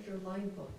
Where's your line book?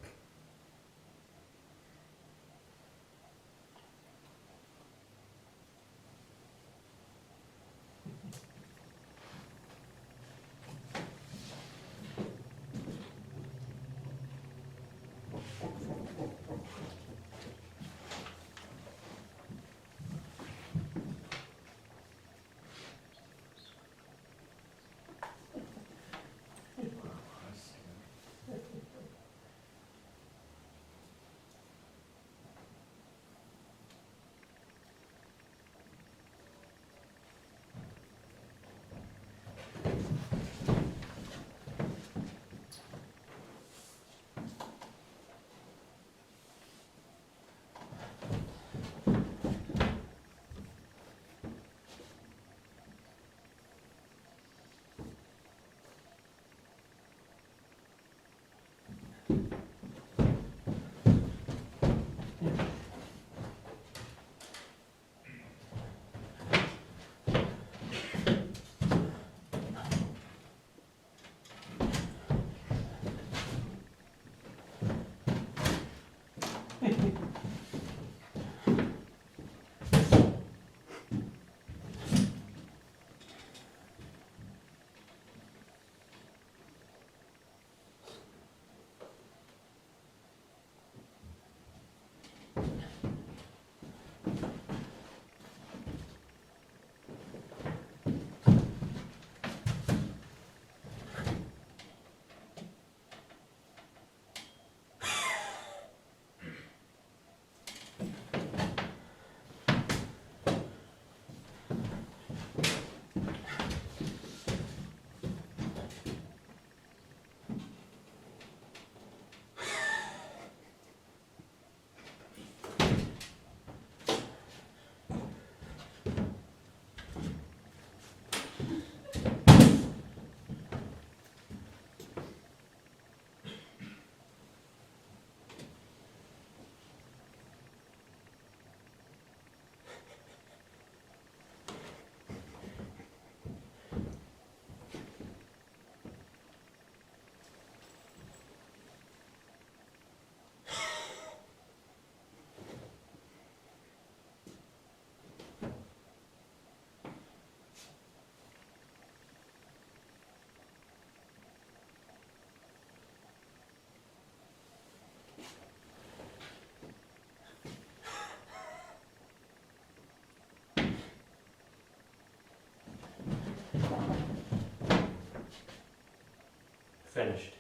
Finished.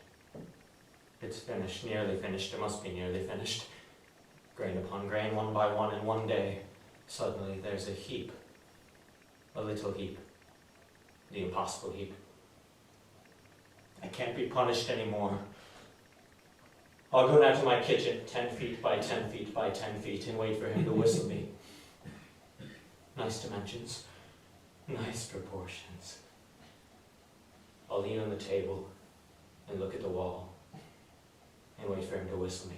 It's finished, nearly finished. It must be nearly finished. Grain upon grain, one by one, in one day. Suddenly there's a heap. A little heap. The impossible heap. I can't be punished anymore. I'll go down to my kitchen, 10 feet by 10 feet by 10 feet, and wait for him to whistle me. Nice dimensions. Nice proportions. I'll lean on the table and look at the wall and wait for him to whistle me.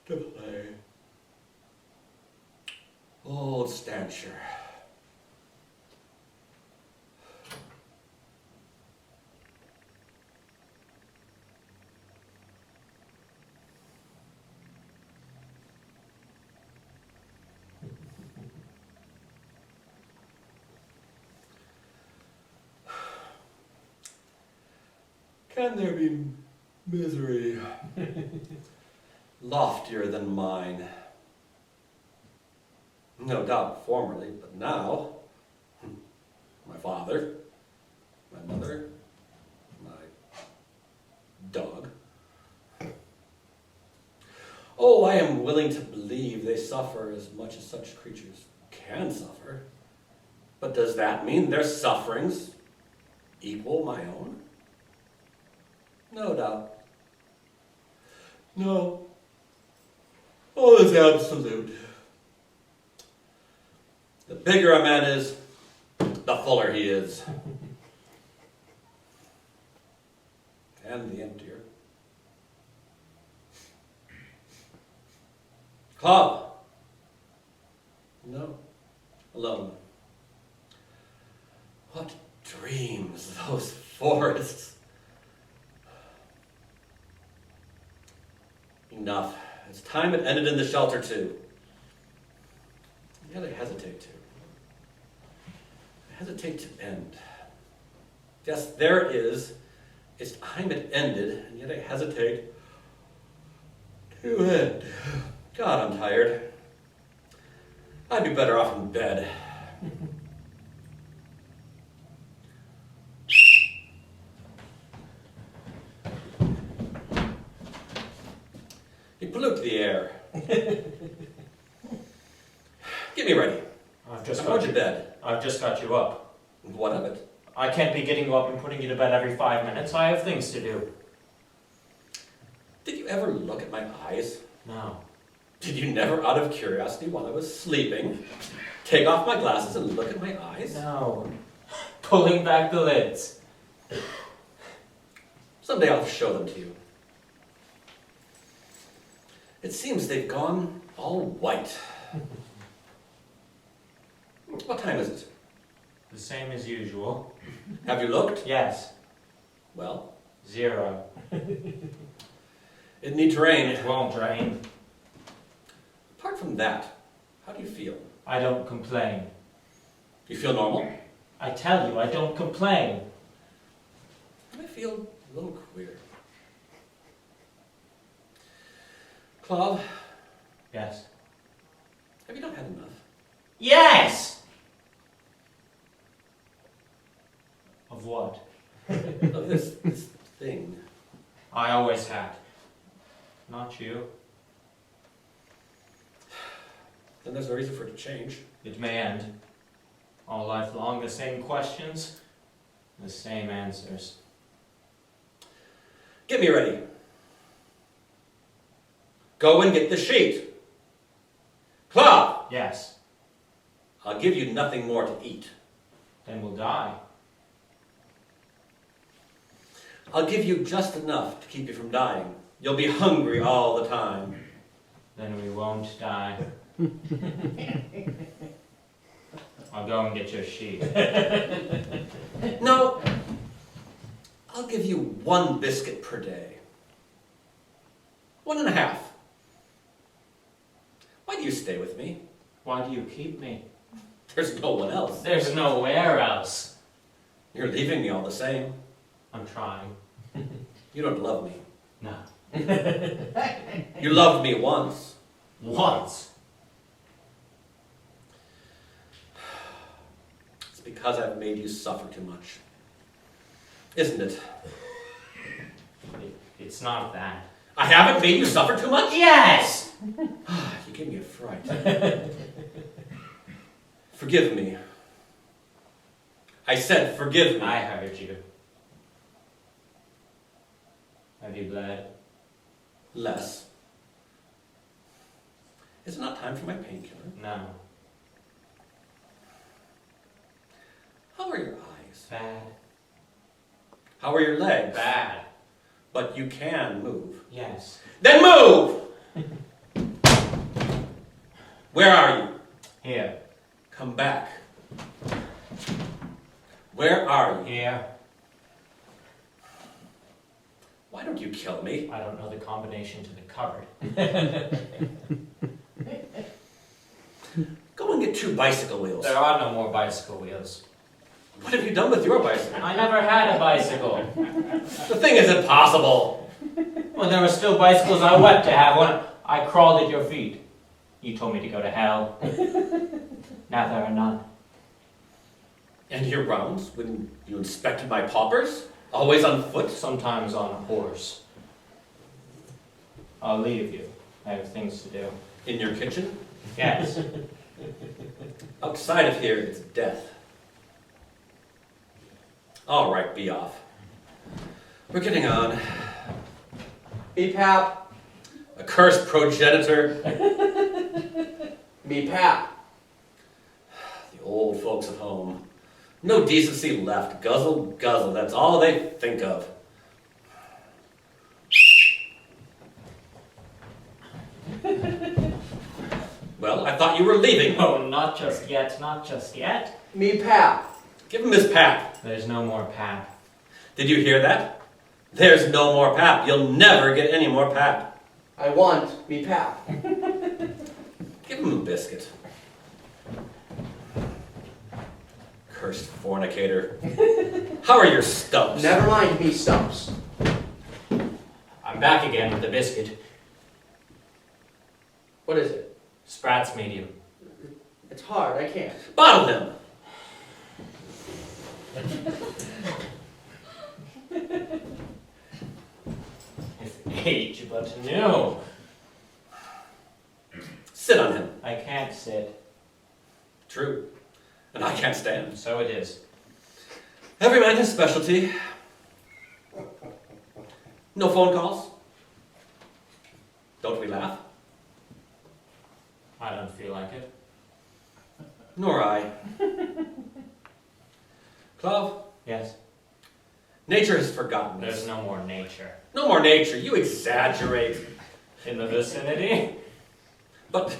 To play. Old stature. Can there be misery loftier than mine? No doubt formerly, but now, my father, my mother, my dog. Oh, I am willing to believe they suffer as much as such creatures can suffer. But does that mean their sufferings equal my own? No doubt. No. All is absolute. The bigger a man is, the fuller he is. And the emptier. Clov. No. Alone. What dreams, those forests. Enough. It's time it ended in the shelter too. Yet I hesitate to. I hesitate to end. Yes, there it is. It's time it ended, and yet I hesitate to end. God, I'm tired. I'd be better off in bed. You pollute the air. Get me ready. I've just I'm got going to you. bed. I've just got you up. What of it? I can't be getting you up and putting you to bed every 5 minutes. I have things to do. Did you ever look at my eyes? No. Did you never, out of curiosity, while I was sleeping, take off my glasses and look at my eyes? No. Pulling back the lids. Someday I'll show them to you. It seems they've gone all white. What time is it? The same as usual. Have you looked? Yes. Well, 0. it needs rain. It won't rain. Apart from that, how do you feel? I don't complain. Do you feel normal? I tell you, I don't complain. I feel a little queer. Clov, Yes. have you not had enough? Yes! Of what? Of this thing. I always had. Not you. Then there's no reason for it to change. It may end. All life long, the same questions, the same answers. Get me ready. Go and get the sheet. Clov! Yes. I'll give you nothing more to eat. Then we'll die. I'll give you just enough to keep you from dying. You'll be hungry all the time. Then we won't die. I'll go and get your sheet. No. I'll give you 1 biscuit per day. 1.5. Why do you stay with me? Why do you keep me? There's no one else. There's nowhere else. You're leaving me all the same. I'm trying. You don't love me. No. You loved me once. Once. It's because I've made you suffer too much. Isn't it? It's not that. I haven't made you suffer too much? Yes! You give me a fright. Forgive me. I said forgive me. I heard you. Have you bled? Less. Is it not time for my painkiller? No. How are your eyes? Bad. How are your legs? Bad. But you can move. Yes. Then move! Where are you? Here. Come back. Where are you? Here. Why don't you kill me? I don't know the combination to the cupboard. Go and get 2 bicycle wheels. There are no more bicycle wheels. What have you done with your bicycle? I never had a bicycle. The thing is impossible. When there were still bicycles, I wept to have one. I crawled at your feet. You told me to go to hell. Now there are none. And your rounds when you inspected my paupers? Always on foot? Sometimes on a horse. I'll leave you. I have things to do. In your kitchen? Yes. Outside of here, it's death. All right, be off. We're getting on. Me pap. A cursed progenitor. Me pap. The old folks at home. No decency left. Guzzle, guzzle. That's all they think of. Well, I thought you were leaving. Oh, not just yet, not just yet. Me pap. Give him his pap. There's no more pap. Did you hear that? There's no more pap. You'll never get any more pap. I want me pap. Give him a biscuit. Cursed fornicator. How are your stumps? Never mind me stumps. I'm back again with the biscuit. What is it? Sprat's medium. It's hard, I can't. Bottle him. If age but new. Sit on him. I can't sit. True. And I can't stand. So it is. Every man his specialty. No phone calls. Don't we laugh? I don't feel like it. Nor I. Clov, Yes. nature has forgotten There's us. no more nature. No more nature. You exaggerate. In the vicinity? But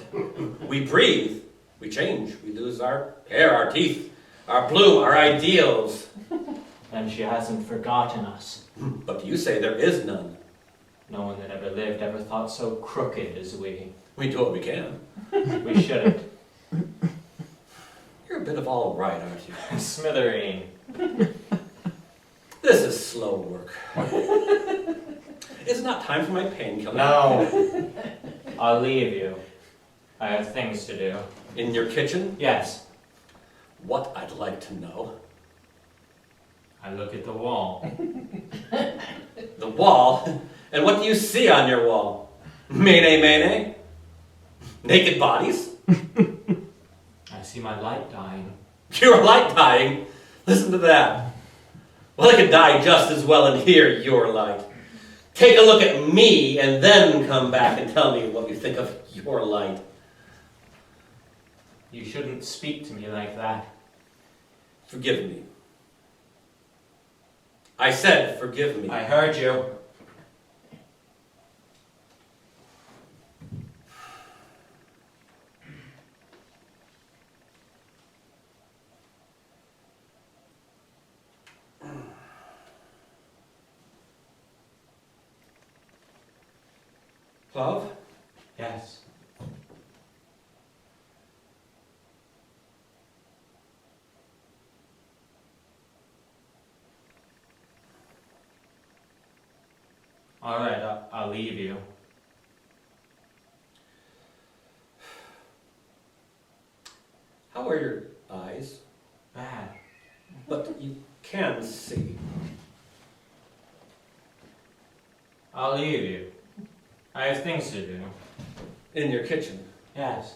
we breathe. We change. We lose our hair, our teeth, our bloom, our ideals. And she hasn't forgotten us. But you say there is none. No one that ever lived ever thought so crooked as we. We do what we can. We shouldn't. You're a bit of all right, aren't you? Smithereen. This is slow work. Is it not time for my painkiller? No. I'll leave you. I have things to do. In your kitchen? Yes. What, I'd like to know. I look at the wall. The wall? And what do you see on your wall? Mene, mene? Naked bodies? I see my light dying. Your light dying? Listen to that. Well, I could die just as well and hear your light. Take a look at me and then come back and tell me what you think of your light. You shouldn't speak to me like that. Forgive me. I said forgive me. I heard you. Clov? Yes. All right, I'll leave you. How are your eyes? Bad. But you can see. I'll leave you. I have things to do. In your kitchen. Yes.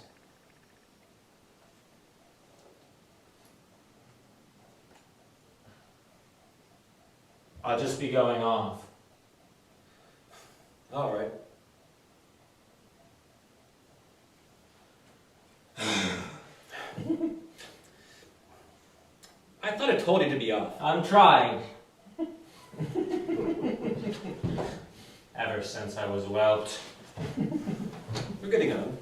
I'll just be going off. All right. I thought I told you to be off. I'm trying. Ever since I was whelped. We're getting on.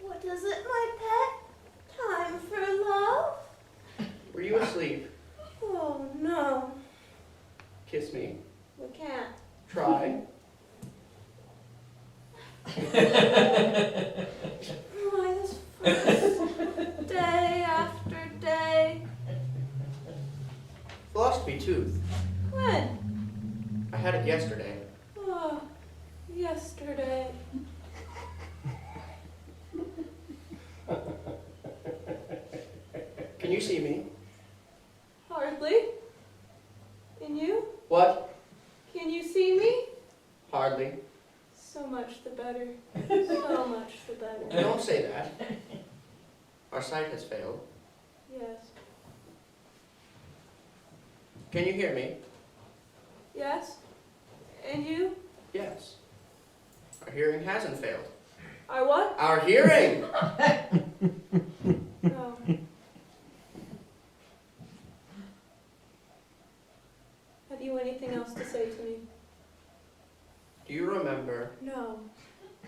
What is it, my pet? Time for love? Were you asleep? Oh, no. Kiss me. We can't. Try. Why this first day after day? Lost me tooth. When? I had it yesterday. Oh, yesterday. Can you see me? Hardly. see me? Hardly. So much the better. So much the better. Don't say that. Our sight has failed. Yes. Can you hear me? Yes? And you? Yes. Our hearing hasn't failed. Our what? Our hearing! No. Have you anything else to say to me? Do you remember No.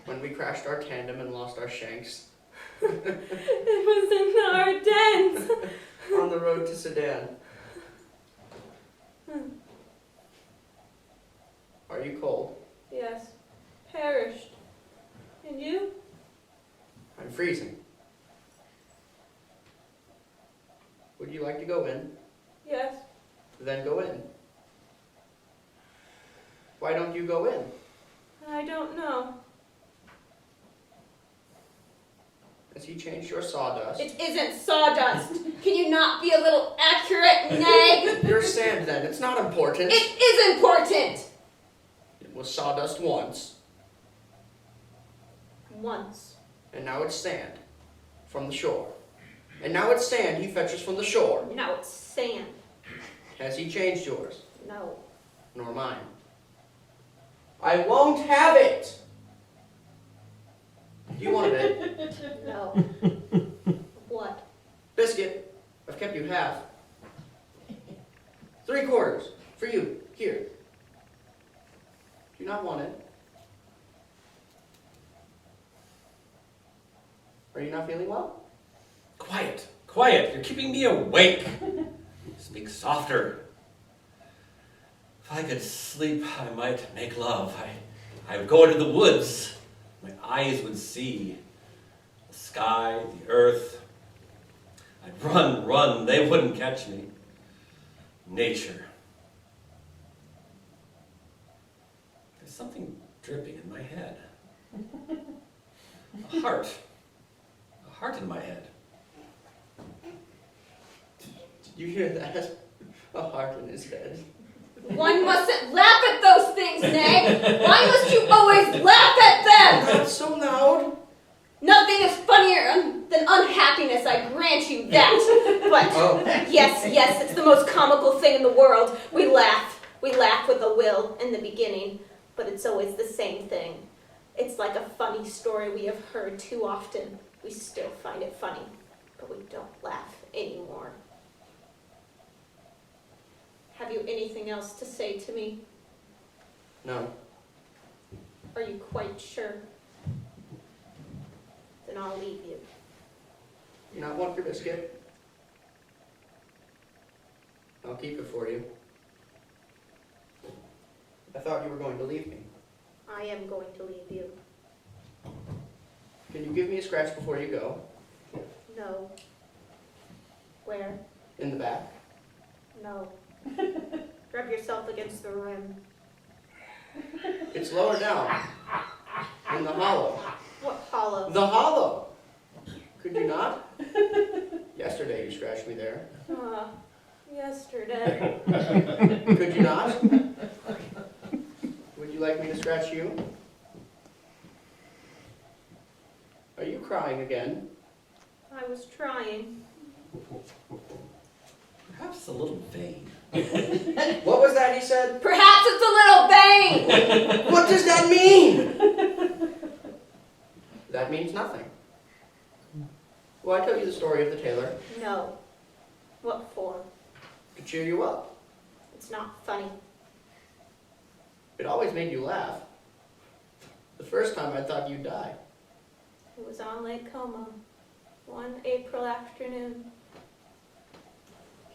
when we crashed our tandem and lost our shanks It was in the Ardennes. on the road to Sedan? Are you cold? Yes. Perished. And you? I'm freezing. Would you like to go in? Yes. Then go in. Why don't you go in? I don't know. Has he changed your sawdust? It isn't sawdust. Can you not be a little accurate, Nagg? Your sand then. It's not important. It is important. It was sawdust once, Once. and now it's sand from the shore. And now it's sand he fetches from the shore. Now it's sand. Has he changed yours? No. Nor mine. I won't have it! You want a bit? No. What? Biscuit. I've kept you half. 3/4 for you. Here. Do you not want it? Are you not feeling well? Quiet, quiet, you're keeping me awake. Speak softer. If I could sleep, I might make love. I would go into the woods. My eyes would see the sky, the earth. I'd run, they wouldn't catch me. Nature. There's something dripping in my head. A heart in my head. Did you hear that? A heart in his head. One mustn't laugh at those things, Nagg. Why must you always laugh at them? Not so loud. Nothing is funnier than unhappiness, I grant you that. But Oh. yes, it's the most comical thing in the world. We laugh with a will in the beginning, but it's always the same thing. It's like a funny story we have heard too often. We still find it funny, but we don't laugh anymore. Have you anything else to say to me? No. Are you quite sure? Then I'll leave you. You not want your biscuit? I'll keep it for you. I thought you were going to leave me. I am going to leave you. Can you give me a scratch before you go? No. Where? In the back? No. Rub yourself against the rim. It's lower down. In the hollow. What hollow? The hollow! Could you not? Yesterday you scratched me there. Yesterday. Could you not? Would you like me to scratch you? Are you crying again? I was trying. Perhaps a little vain. What was that he said? Perhaps it's a little vain! What does that mean? That means nothing. Will I tell you the story of the tailor? No. What for? To cheer you up. It's not funny. It always made you laugh. The first time I thought you'd die. It was on Lake Como, one April afternoon.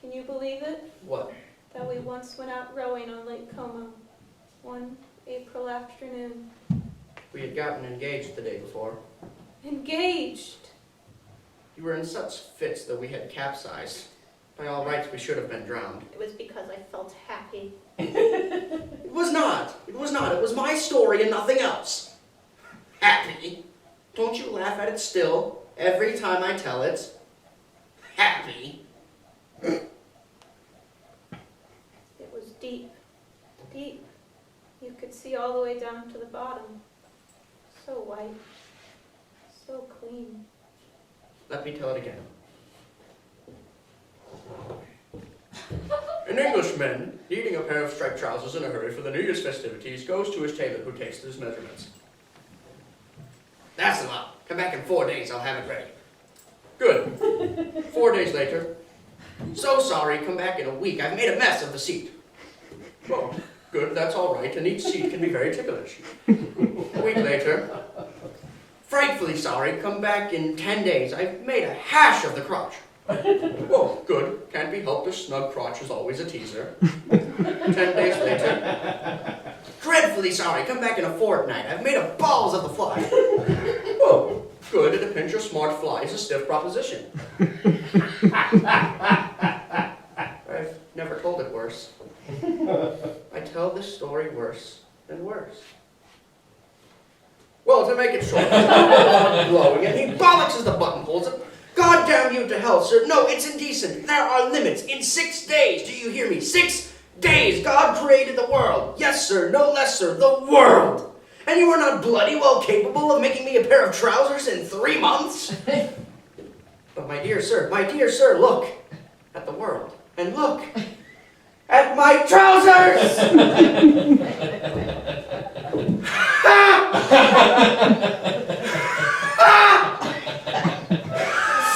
Can you believe it? What? That we once went out rowing on Lake Como, one April afternoon. We had gotten engaged the day before. Engaged! You were in such fits that we had capsized. By all rights, we should have been drowned. It was because I felt happy. It was not. It was not. It was my story and nothing else. Happy? Don't you laugh at it still, every time I tell it? Happy? It was deep, deep. You could see all the way down to the bottom. So white. So clean. Let me tell it again. An Englishman, needing a pair of striped trousers in a hurry for the New Year's festivities, goes to his tailor who takes his measurements. That's enough. Come back in 4 days, I'll have it ready. Good. 4 days later. So sorry, come back in a week. I've made a mess of the seat. Well, good, that's all right. A neat seat can be very ticklish. A week later. Frightfully sorry, come back in 10 days. I've made a hash of the crotch. Well, good. Can't be helped. A snug crotch is always a teaser. 10 days later. Dreadfully sorry. Come back in a fortnight. I've made a balls of the fly. Oh, good. At a pinch, a smart fly is a stiff proposition. I've never told it worse. I tell this story worse and worse. Well, to make it short, he's blowing, and he bollockses the buttonholes. God damn you to hell, sir. No, it's indecent. There are limits. In 6 days, do you hear me? 6 days, God created the world. Yes, sir, no less, sir, the world. And you are not bloody well capable of making me a pair of trousers in 3 months? But my dear sir, look at the world. And look at my trousers!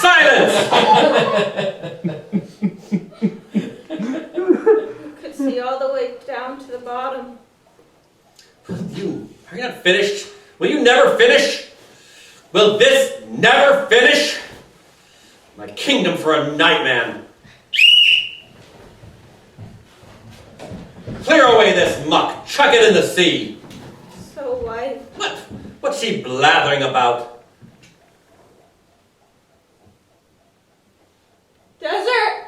Silence! You could see all the way down to the bottom. Are you not finished? Will you never finish? Will this never finish? My kingdom for a nightman. Clear away this muck. Chuck it in the sea. So white. What's she blathering about? Desert!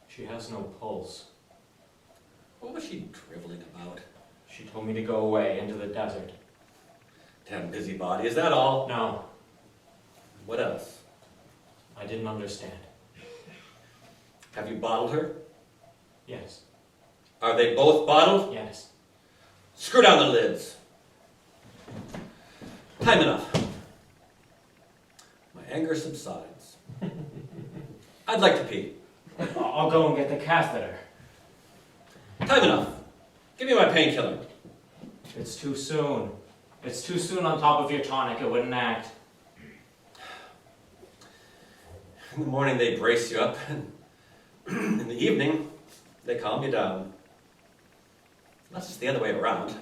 She has no pulse. What was she driveling about? She told me to go away into the desert. Damn busybody, is that all? No, What else? I didn't understand. Have you bottled her? Yes, Are they both bottled? yes. Screw down the lids. Time enough. My anger subsides. I'd like to pee. I'll go and get the catheter. Time enough. Give me my painkiller. It's too soon. It's too soon on top of your tonic. It wouldn't act. In the morning they brace you up, and in the evening they calm you down. That's just the other way around.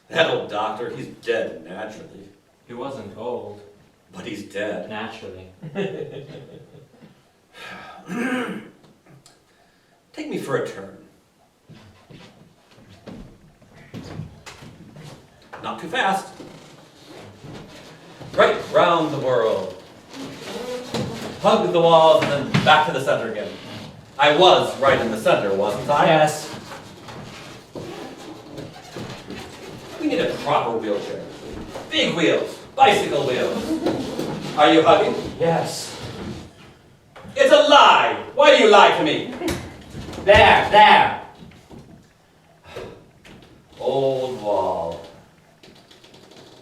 That old doctor, he's dead naturally. He wasn't old. But he's dead. Naturally. Take me for a turn. Not too fast. Right round the world. Hug the walls and then back to the center again. I was right in the center, wasn't I? Yes. We need a proper wheelchair. Big wheels. Bicycle wheels. Are you hugging? Yes. It's a lie! Why do you lie to me? There. Old wall.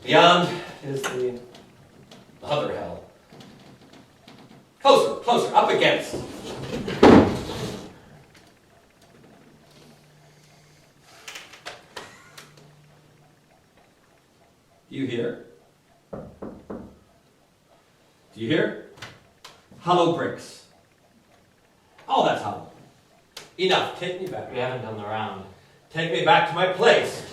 Beyond is the other hell. Closer, up against. You hear? Do you hear? Hollow bricks. All that's hollow. Enough, take me back. We haven't done the round. Take me back to my place.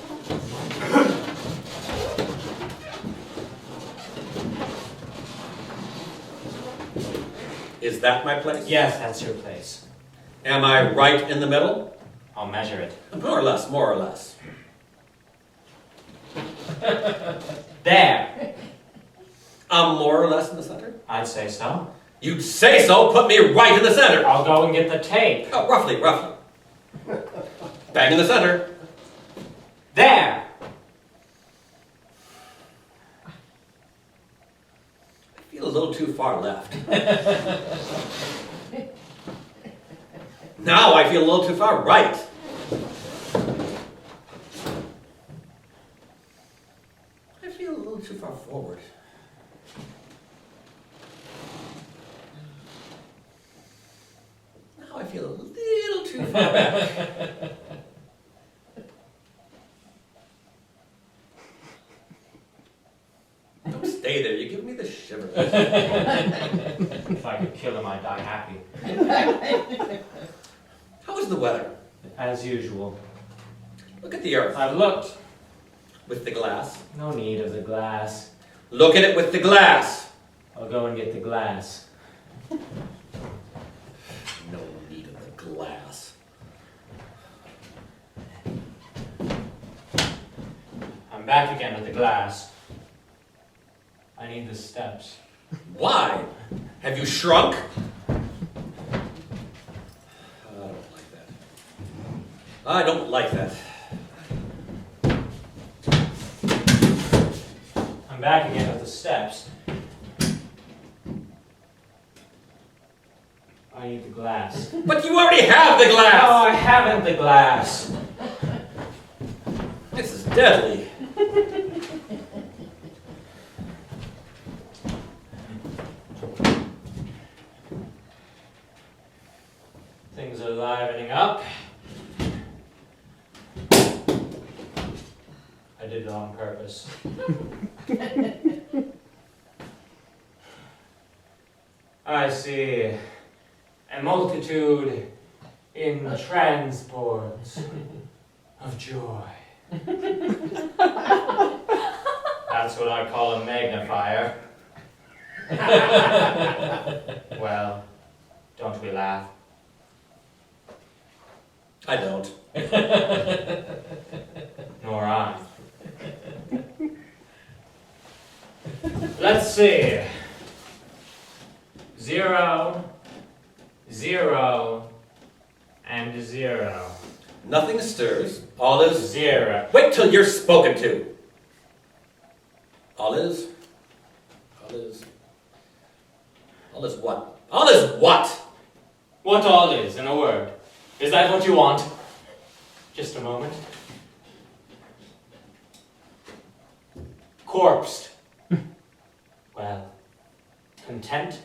Is that my place? Yes, that's your place. Am I right in the middle? I'll measure it. More or less, more or less. There! I'm more or less in the center? I'd say so. You'd say so, put me right in the center! I'll go and get the tape. Oh, roughly. Bang in the center. There! I feel a little too far left. Now I feel a little too far right. I feel a little too far forward. Now I feel a little too far back. Don't stay there, you give me the shivers. If I could kill him, I'd die happy. How is the weather? As usual. Look at the earth. I've looked. With the glass. No need of the glass. Look at it with the glass. I'll go and get the glass. No need of the glass. I'm back again with the glass. I need the steps. Why? Have you shrunk? I don't like that. I'm back again with the steps. I need the glass. But you already have the No, glass! I haven't the glass. This is deadly. Things are livening up. I did it on purpose. I see a multitude in transports of joy. That's what I call a magnifier. Well, don't we laugh? I don't. Nor I. Let's see. 0, 0, and 0. Nothing stirs. All is... 0. Wait till you're spoken to. All is... All is... All is what? All is what? What all is, in a word. Is that what you want? Just a moment. Corpsed. Well, content?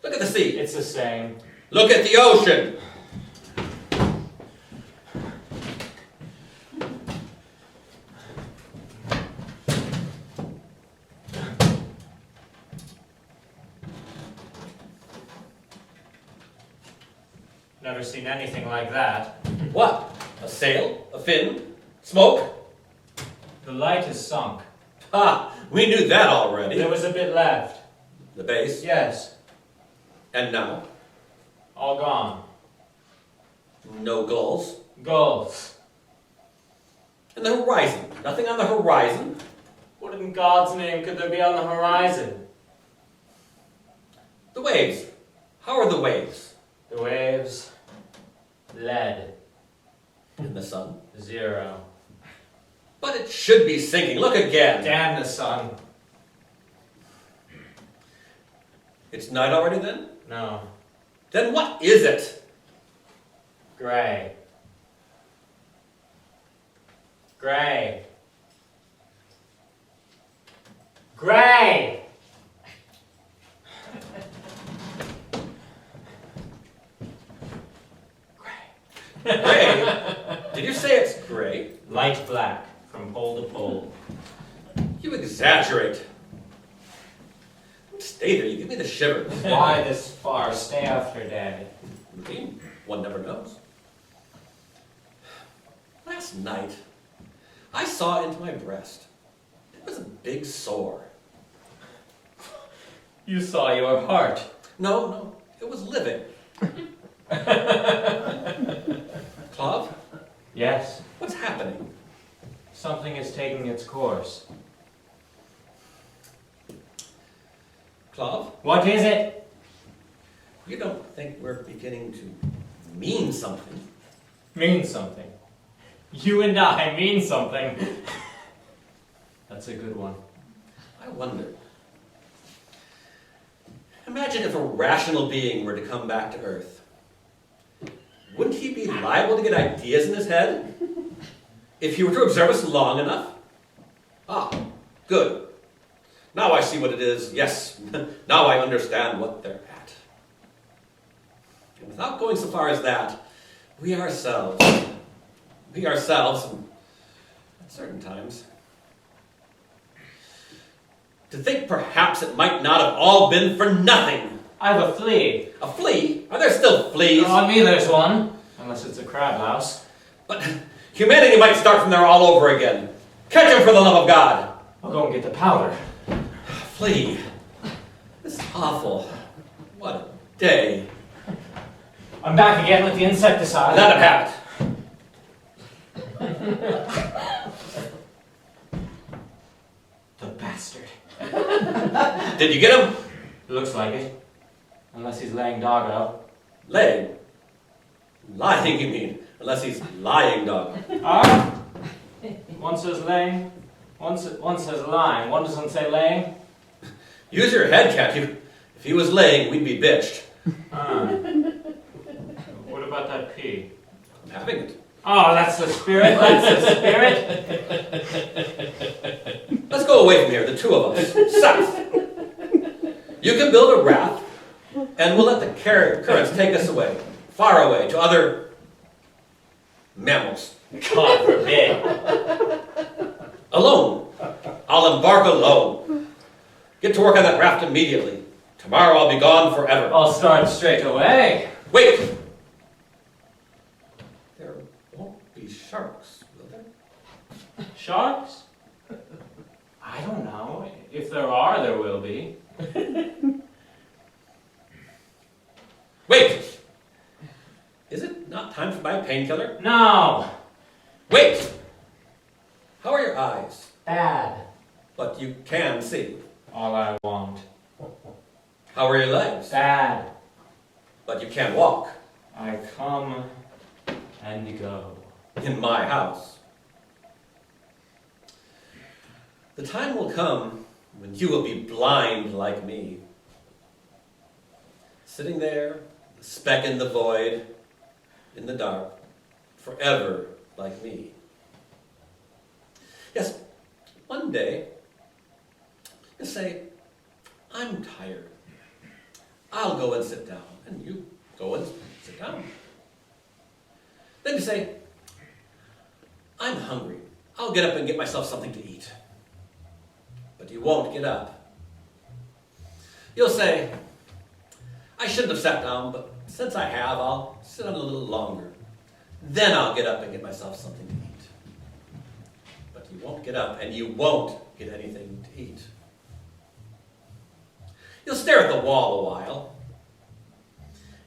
Look at the sea. It's the same. Look at the ocean. Never seen anything like that. What? A sail? A fin? Smoke? The light is sunk. Ah, we knew that already. There was a bit left. The base? Yes. And now? All gone. No gulls. Gulls. And the horizon? Nothing on the horizon? What in God's name could there be on the horizon? The waves. How are the waves? The waves. Lead. In the sun. 0. But it should be sinking. Look again. Damn the sun. It's night already then? No. Then what is it? Gray. Gray. Gray! Gray? Did you say it's gray? Light black, from pole to pole. You exaggerate. Don't stay there, you give me the shivers. Why this far? Stay after day. Routine. One never knows. Last night, I saw into my breast. It was a big sore. You saw your heart. No, It was living. Clov, Yes, what's happening? something is taking its course. Clov, What is it? you don't think we're beginning to mean something? Means something. You and I mean something. That's a good one. I wonder. Imagine if a rational being were to come back to Earth. Wouldn't he be liable to get ideas in his head? If he were to observe us long enough? Ah, good. Now I see what it is. Yes, now I understand what they're at. And without going so far as that, we ourselves, at certain times, to think perhaps it might not have all been for nothing. I have a flea. A flea? Are there still fleas? On me there's one. Unless it's a crab house. But humanity might start from there all over again. Catch him for the love of God. I'll go and get the powder. Flea. This is awful. What a day. I'm back again with the insecticide. Let him have it. The bastard. Did you get him? Looks like it. Unless he's laying doggo. Laying. Lying, you mean? Unless he's lying, dog. Ah! One says laying, one says lying. One doesn't say laying. Use your head, can't you? If he was laying, we'd be bitched. Ah. What about that pea? I'm having it. Oh, that's the spirit. That's the spirit. Let's go away from here, the two of us. South. You can build a raft, and we'll let the currents take us away. Far away, to other mammals. God forbid. Alone. I'll embark alone. Get to work on that raft immediately. Tomorrow I'll be gone forever. I'll start straight away. Wait! There won't be sharks, will there? Sharks? I don't know. If there are, there will be. Wait! Is it not time for my painkiller? No! Wait! How are your eyes? Bad. But you can see. All I want. How are your legs? Bad. But you can walk. I come and go. In my house. The time will come when you will be blind like me. Sitting there, a speck in the void, in the dark, forever like me. Yes, one day, you say, I'm tired. I'll go and sit down. And you go and sit down. Then you say, I'm hungry. I'll get up and get myself something to eat. But you won't get up. You'll say, I shouldn't have sat down, but since I have, I'll sit on a little longer. Then I'll get up and get myself something to eat. But you won't get up, and you won't get anything to eat. You'll stare at the wall a while,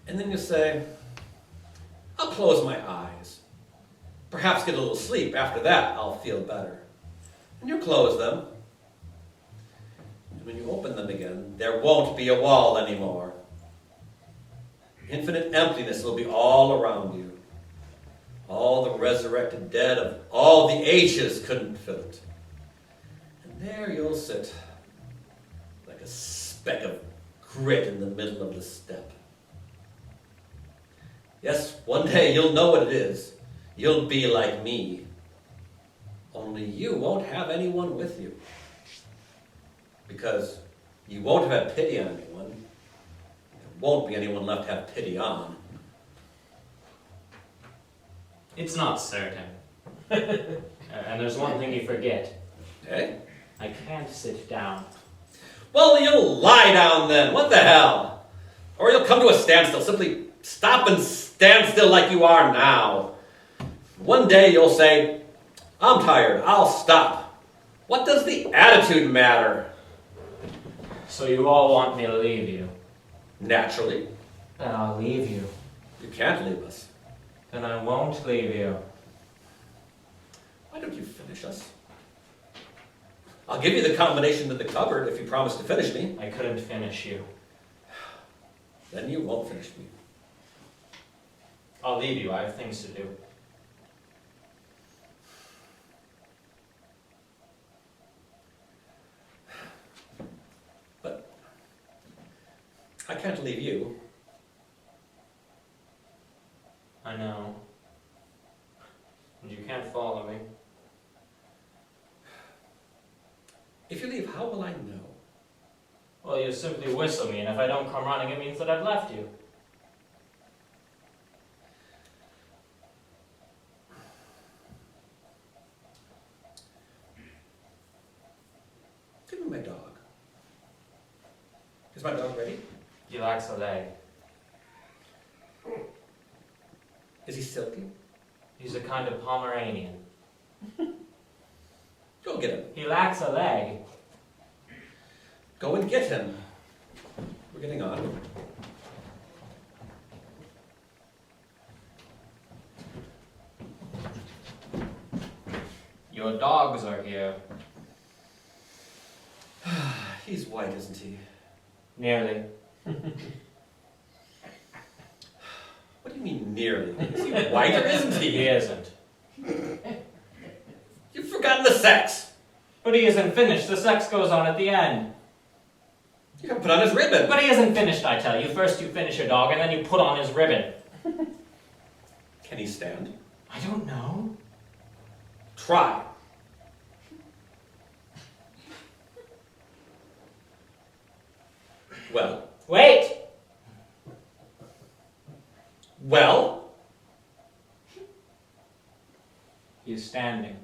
and then you'll say, I'll close my eyes. Perhaps get a little sleep. After that, I'll feel better. And you close them. And when you open them again, there won't be a wall anymore. Infinite emptiness will be all around you. All the resurrected dead of all the ages couldn't fill it. And there you'll sit, like a speck of grit in the middle of the steppe. Yes, one day you'll know what it is. You'll be like me. Only you won't have anyone with you. Because you won't have had pity on anyone. There won't be anyone left to have pity on. It's not certain. And there's one thing you forget. Okay? I can't sit down. Well, you'll lie down then. What the hell? Or you'll come to a standstill. Simply stop and stand still like you are now. One day you'll say, I'm tired. I'll stop. What does the attitude matter? So you all want me to leave you? Naturally. Then I'll leave you. You can't leave us. Then I won't leave you. Why don't you finish us? I'll give you the combination to the cupboard if you promise to finish me. I couldn't finish you. Then you won't finish me. I'll leave you. I have things to do. But I can't leave you. I know. And you can't follow me. If you leave, how will I know? Well, you simply whistle me, and if I don't come running, it means that I've left you. Give me my dog. Is my dog ready? He lacks a leg. Is he silky? He's a kind of Pomeranian. Go get him. He lacks a leg. Go and get him. We're getting on. Your dogs are here. He's white, isn't he? Nearly. What do you mean nearly? Is he white or isn't He he? isn't. You've forgotten the sex. But he isn't finished. The sex goes on at the end. You can put on his ribbon. But he isn't finished, I tell you. First you finish your dog, and then you put on his ribbon. Can he stand? I don't know. Try. Well. Wait! Well? He's standing.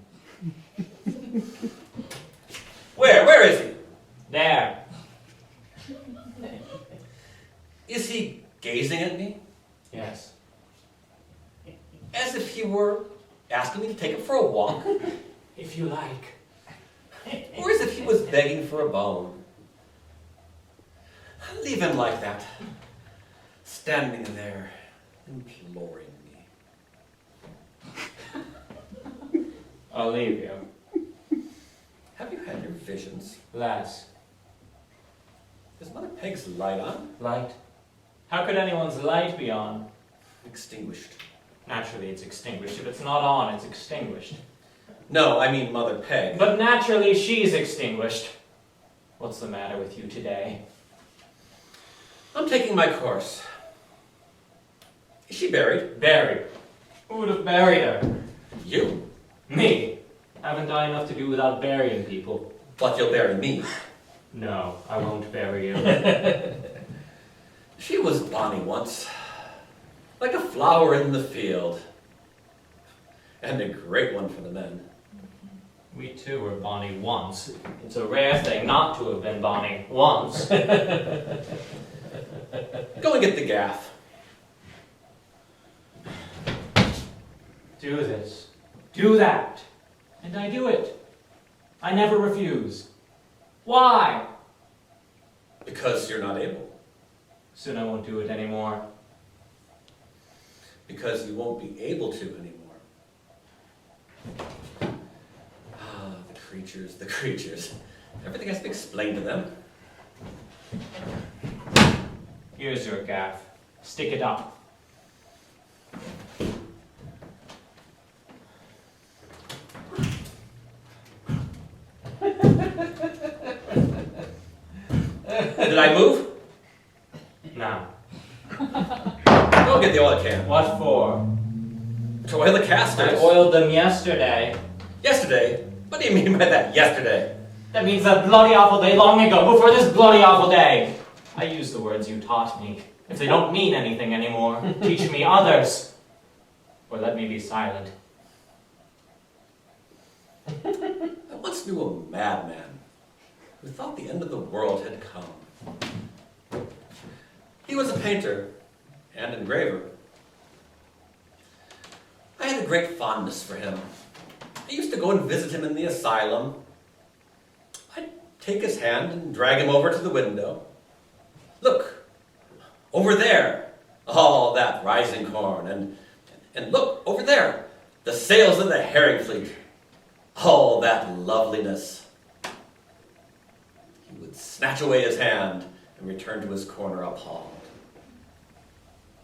Where? Where is he? There. Is he gazing at me? Yes. As if he were asking me to take him for a walk? If you like. Or as if he was begging for a bone? Leave him like that, standing there, imploring me. I'll leave you. Have you had your visions? Less. Is Mother Peg's light on? Light? How could anyone's light be on? Extinguished. Naturally, it's extinguished. If it's not on, it's extinguished. No, I mean Mother Peg. But naturally, she's extinguished. What's the matter with you today? I'm taking my course. Is she buried? Buried. Who would have buried her? You. Me. Haven't I enough to do without burying people? But you'll bury me. No, I won't bury you. She was bonny once. Like a flower in the field. And a great one for the men. We too were bonny once. It's a rare thing not to have been bonny once. Go and get the gaff. Do this. Do that. And I do it. I never refuse. Why? Because you're not able. Soon I won't do it anymore. Because you won't be able to anymore. Ah, the creatures, the creatures. Everything has to be explained to them. Here's your gaff. Stick it up. Did I move? Now, Go get the oil can. what for? To oil the I casters. oiled them yesterday. Yesterday? What do you mean by that, yesterday? That means a bloody awful day long ago, before this bloody awful day. I use the words you taught me. If they don't mean anything anymore, teach me others. Or let me be silent. I once knew a madman who thought the end of the world had come. He was a painter and engraver. I had a great fondness for him. I used to go and visit him in the asylum. I'd take his hand and drag him over to the window. Look, over there, All that rising corn, and look, over there, the sails of the herring fleet. All that loveliness. He would snatch away his hand and return to his corner appalled.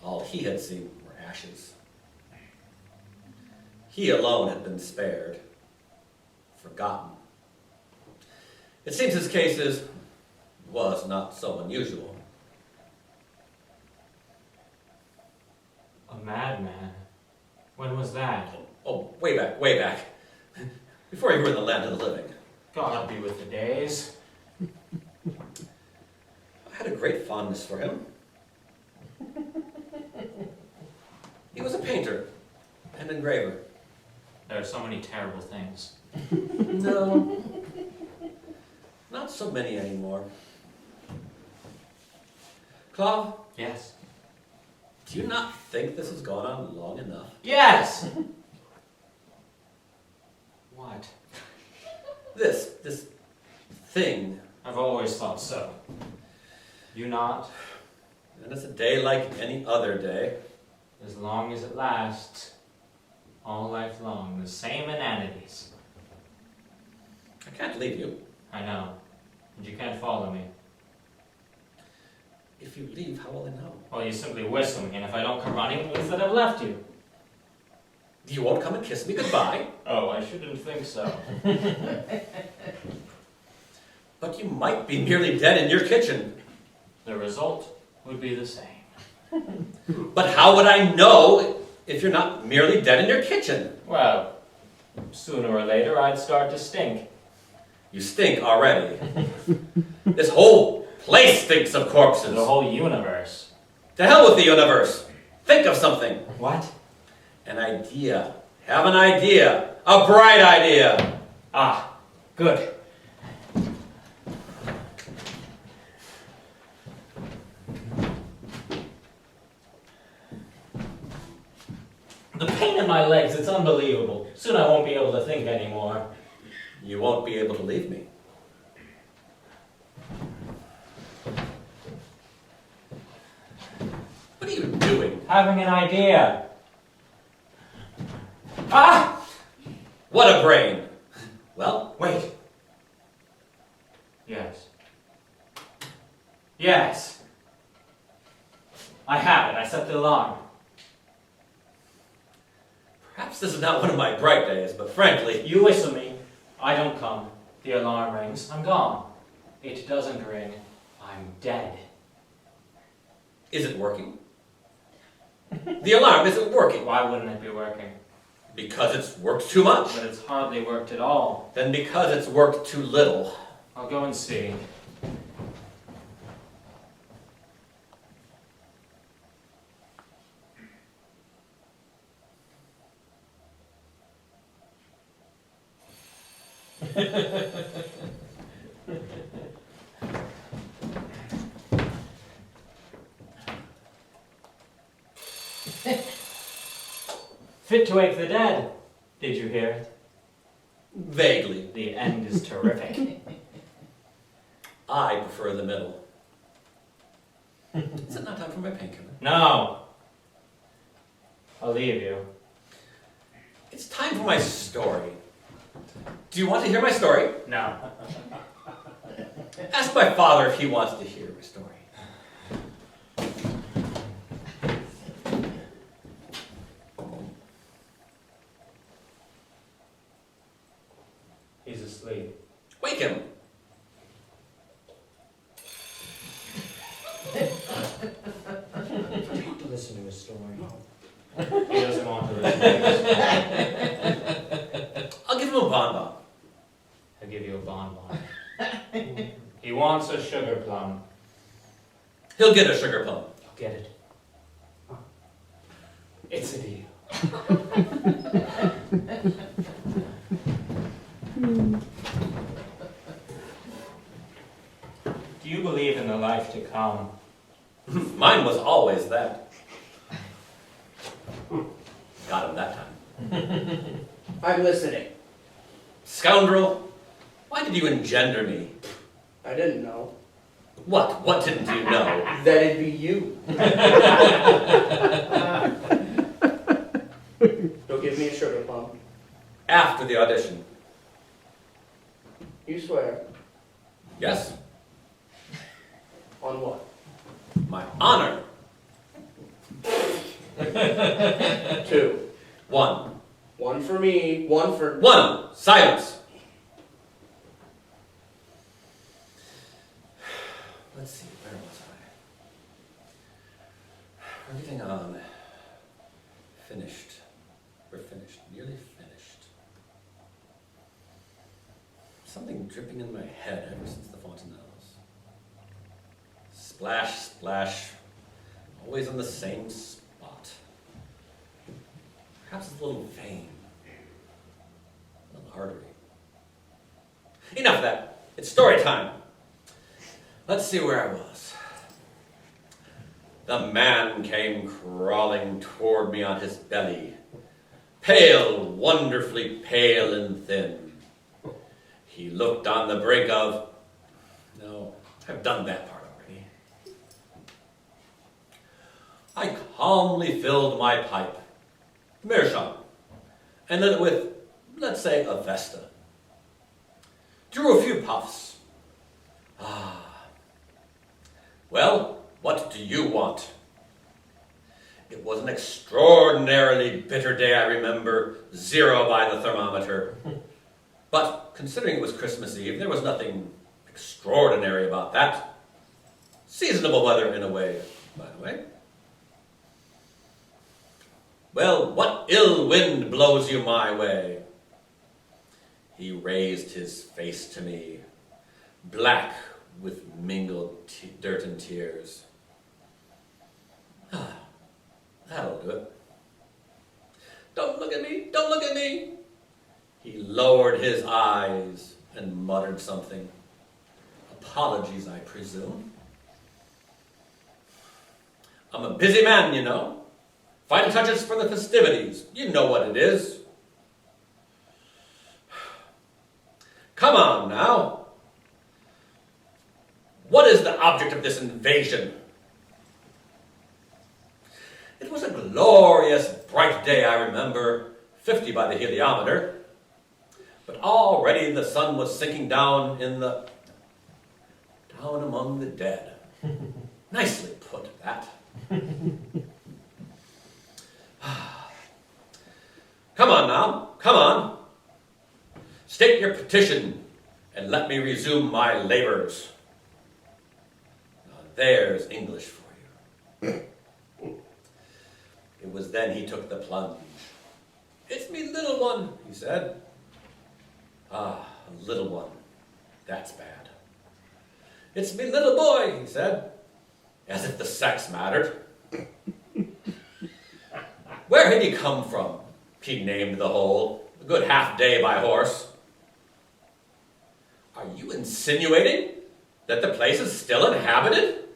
All he had seen were ashes. He alone had been spared, forgotten. It seems his case was not so unusual. A madman? When was that? Oh, way back. Before you were in the land of the living. God be with the days. I had a great fondness for him. He was a painter and engraver. There are so many terrible things. No, not so many anymore. Clov, Yes. do you not think this has gone on long enough? Yes! What? This thing, I've always thought so. You not? and it's a day like any other day. As long as it lasts. All life long, the same inanities. I can't leave you. I know. And you can't follow me. If you leave, how will I know? Well, you simply whistle me, and if I don't come running, it means that I've left you. You won't come and kiss me goodbye, Oh, I shouldn't think so. but you might be nearly dead in your kitchen. The result would be the same. But how would I know if you're not merely dead in your kitchen? Well, sooner or later I'd start to stink. You stink already. This whole place stinks of corpses. The whole universe. To hell with the universe. Think of something. What? An idea. Have an idea. A bright idea. Ah, good. The pain in my legs, it's unbelievable. Soon I won't be able to think anymore. You won't be able to leave me. What are you doing? Having an idea. Ah! What a brain. Well, Wait. Yes. Yes. I have it. I set the alarm. perhaps this is not one of my bright days, but frankly, You whistle me. I don't come. The alarm rings. I'm gone. It doesn't ring. I'm dead. is it working? The alarm isn't working. Why wouldn't it be working? Because it's worked too much. But it's hardly worked at all. Then because it's worked too little. I'll go and see. Fit to wake the dead. Did you hear it? Vaguely. The end is terrific. I prefer the middle. Is it not time for my painkiller? No. I'll leave you. It's time for my story. Do you want to hear my story? No. Ask my father if he wants to hear my story. He's asleep. Wake him. To listen to his story. He doesn't want to listen to it. I'll give him a bonbon. I'll give you a bonbon. He wants a sugar plum. He'll get a sugar plum. I'll get it. It's a deal. Do you believe in the life to come? Mine was always that. Got him that time. I'm listening. Scoundrel, why did you engender me? I didn't know. What? What didn't you know? That it'd be you. Don't give me a sugar plum. After the audition. You swear. Yes, On what? my honor. 2. One. 1 for me, 1 for... One. Silence. Let's see, where was I? Everything on. Finished. We're finished. Nearly finished. Something dripping in my head ever since the fontanelles. Splash, splash. Always on the same spot. Perhaps it's a little vein. A little artery. Enough of that. It's story time. Let's see where I was. The man came crawling toward me on his belly. Pale, wonderfully pale and thin. He looked on the brink of... No, I've done that part already. I calmly filled my pipe, meerschaum, and lit it with, let's say, a Vesta. Drew a few puffs. Well, what do you want? It was an extraordinarily bitter day, I remember, 0 by the thermometer. But considering it was Christmas Eve, there was nothing extraordinary about that. Seasonable weather in a way, by the way. Well, what ill wind blows you my way? He raised his face to me, black with mingled dirt and tears. That'll do it. Don't look at me, don't look at me. He lowered his eyes and muttered something. Apologies, I presume. I'm a busy man, you know. Final touches for the festivities. You know what it is. Come on now. What is the object of this invasion? It was a glorious, bright day, I remember, 50 by the heliometer. But already the sun was sinking down among the dead. Nicely put, that. Come on now, come on. State your petition and let me resume my labors. Now, there's English for you. It was then he took the plunge. It's me little one, he said. A little one. That's bad. It's me little boy, he said, as if the sex mattered. Where had he come from? He named the hole. A good half day by horse. Are you insinuating that the place is still inhabited?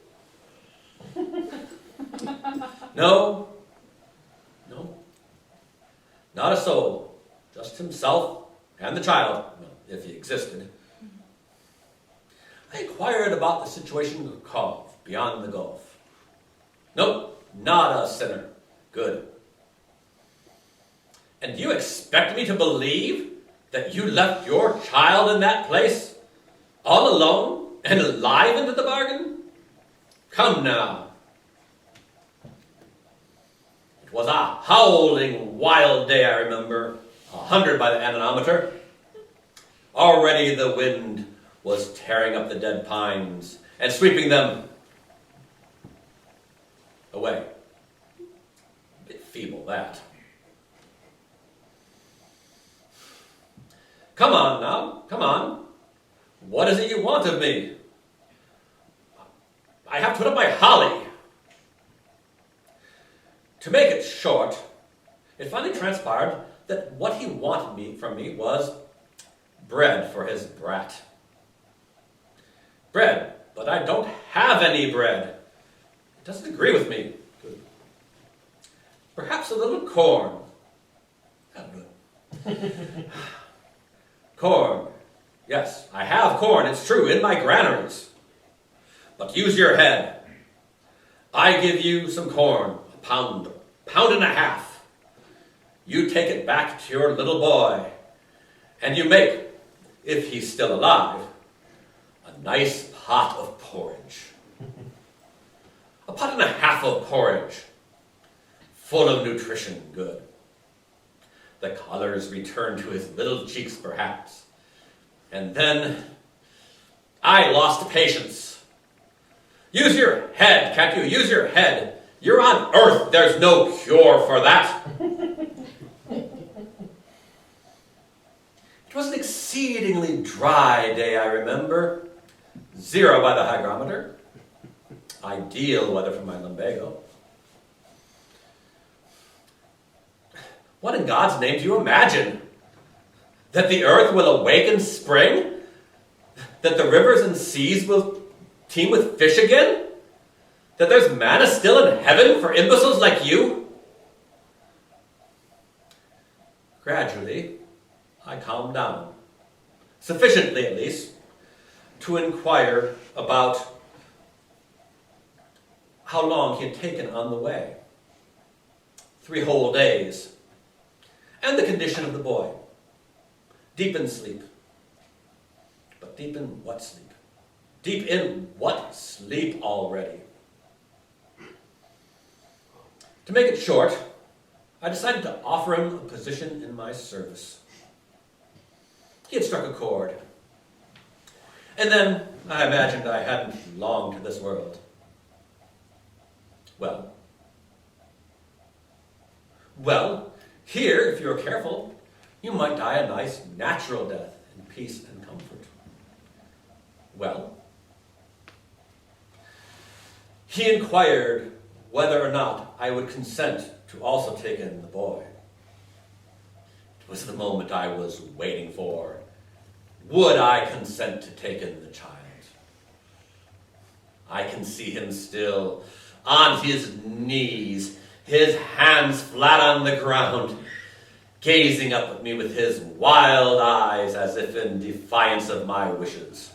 No. Not a soul. Just himself and the child, if he existed. I inquired about the situation of Clov, beyond the gulf. Nope, not a sinner. Good. And you expect me to believe that you left your child in that place, all alone and alive into the bargain? Come now. It was a howling, wild day, I remember, 100 by the anemometer. Already the wind was tearing up the dead pines and sweeping them away. A bit feeble, that. Come on now, come on. What is it you want of me? I have put up my holly. To make it short, it finally transpired that what he wanted from me was bread for his brat. Bread, but I don't have any bread. It doesn't agree with me. Good. Perhaps a little corn. That'll do it. Corn. Yes, I have corn, it's true, in my granaries. but use your head. I give you some corn, a pound and a half. You take it back to your little boy, and you make, if he's still alive, a nice pot of porridge. A pot and a half of porridge, full of nutrition good. The colors return to his little cheeks, perhaps. And then I lost patience. Use your head, can't you? Use your head. You're on Earth. There's no cure for that. It was an exceedingly dry day, I remember. 0 by the hygrometer. Ideal weather for my lumbago. What in God's name do you imagine? That the earth will awake in spring? That the rivers and seas will teem with fish again? That there's manna still in heaven for imbeciles like you? Gradually, I calmed down. Sufficiently, at least, to inquire about how long he had taken on the way. 3 whole days. And the condition of the boy. Deep in sleep. But deep in what sleep? Deep in what sleep already? To make it short, I decided to offer him a position in my service. He had struck a chord. And then I imagined I hadn't long to this world. Well, here, if you're careful, you might die a nice natural death in peace and comfort. Well, he inquired whether or not I would consent to also take in the boy. It was the moment I was waiting for. Would I consent to take in the child? I can see him still on his knees, his hands flat on the ground, gazing up at me with his wild eyes as if in defiance of my wishes.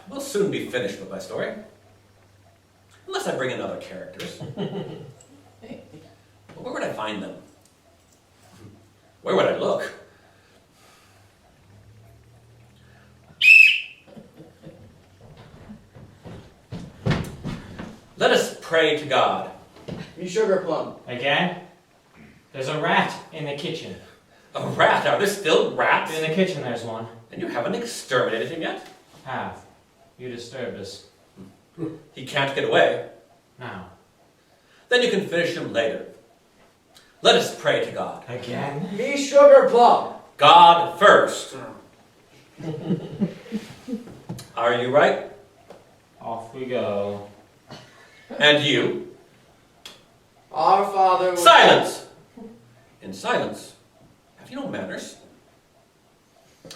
We'll soon be finished with my story. Unless I bring in other characters. Where would I find them? Where would I look? Let us pray to God. Me sugar plum. Again? There's a rat in the kitchen. A rat? Are there still rats? In the kitchen there's one. And you haven't exterminated him yet? Have. You disturbed us. He can't get away. Now. Then you can finish him later. Let us pray to God. Again? Me sugar plum. God first. Are you right? Off we go. And you? Our Father... Silence! In silence. Have you no manners?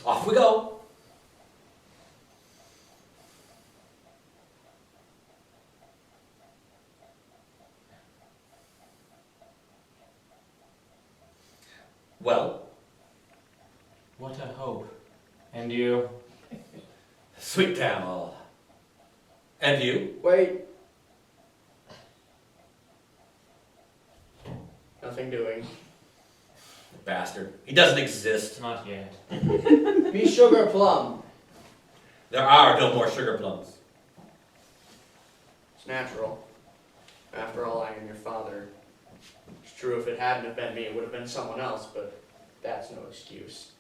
Off we go. Well? What a hope. And you? Sweet damn all. And you? Wait. Nothing doing. Bastard. He doesn't exist. Not yet. Me sugar plum. There are no more sugar plums. It's natural. After all, I am your father. It's true, if it hadn't have been me, it would have been someone else, but that's no excuse.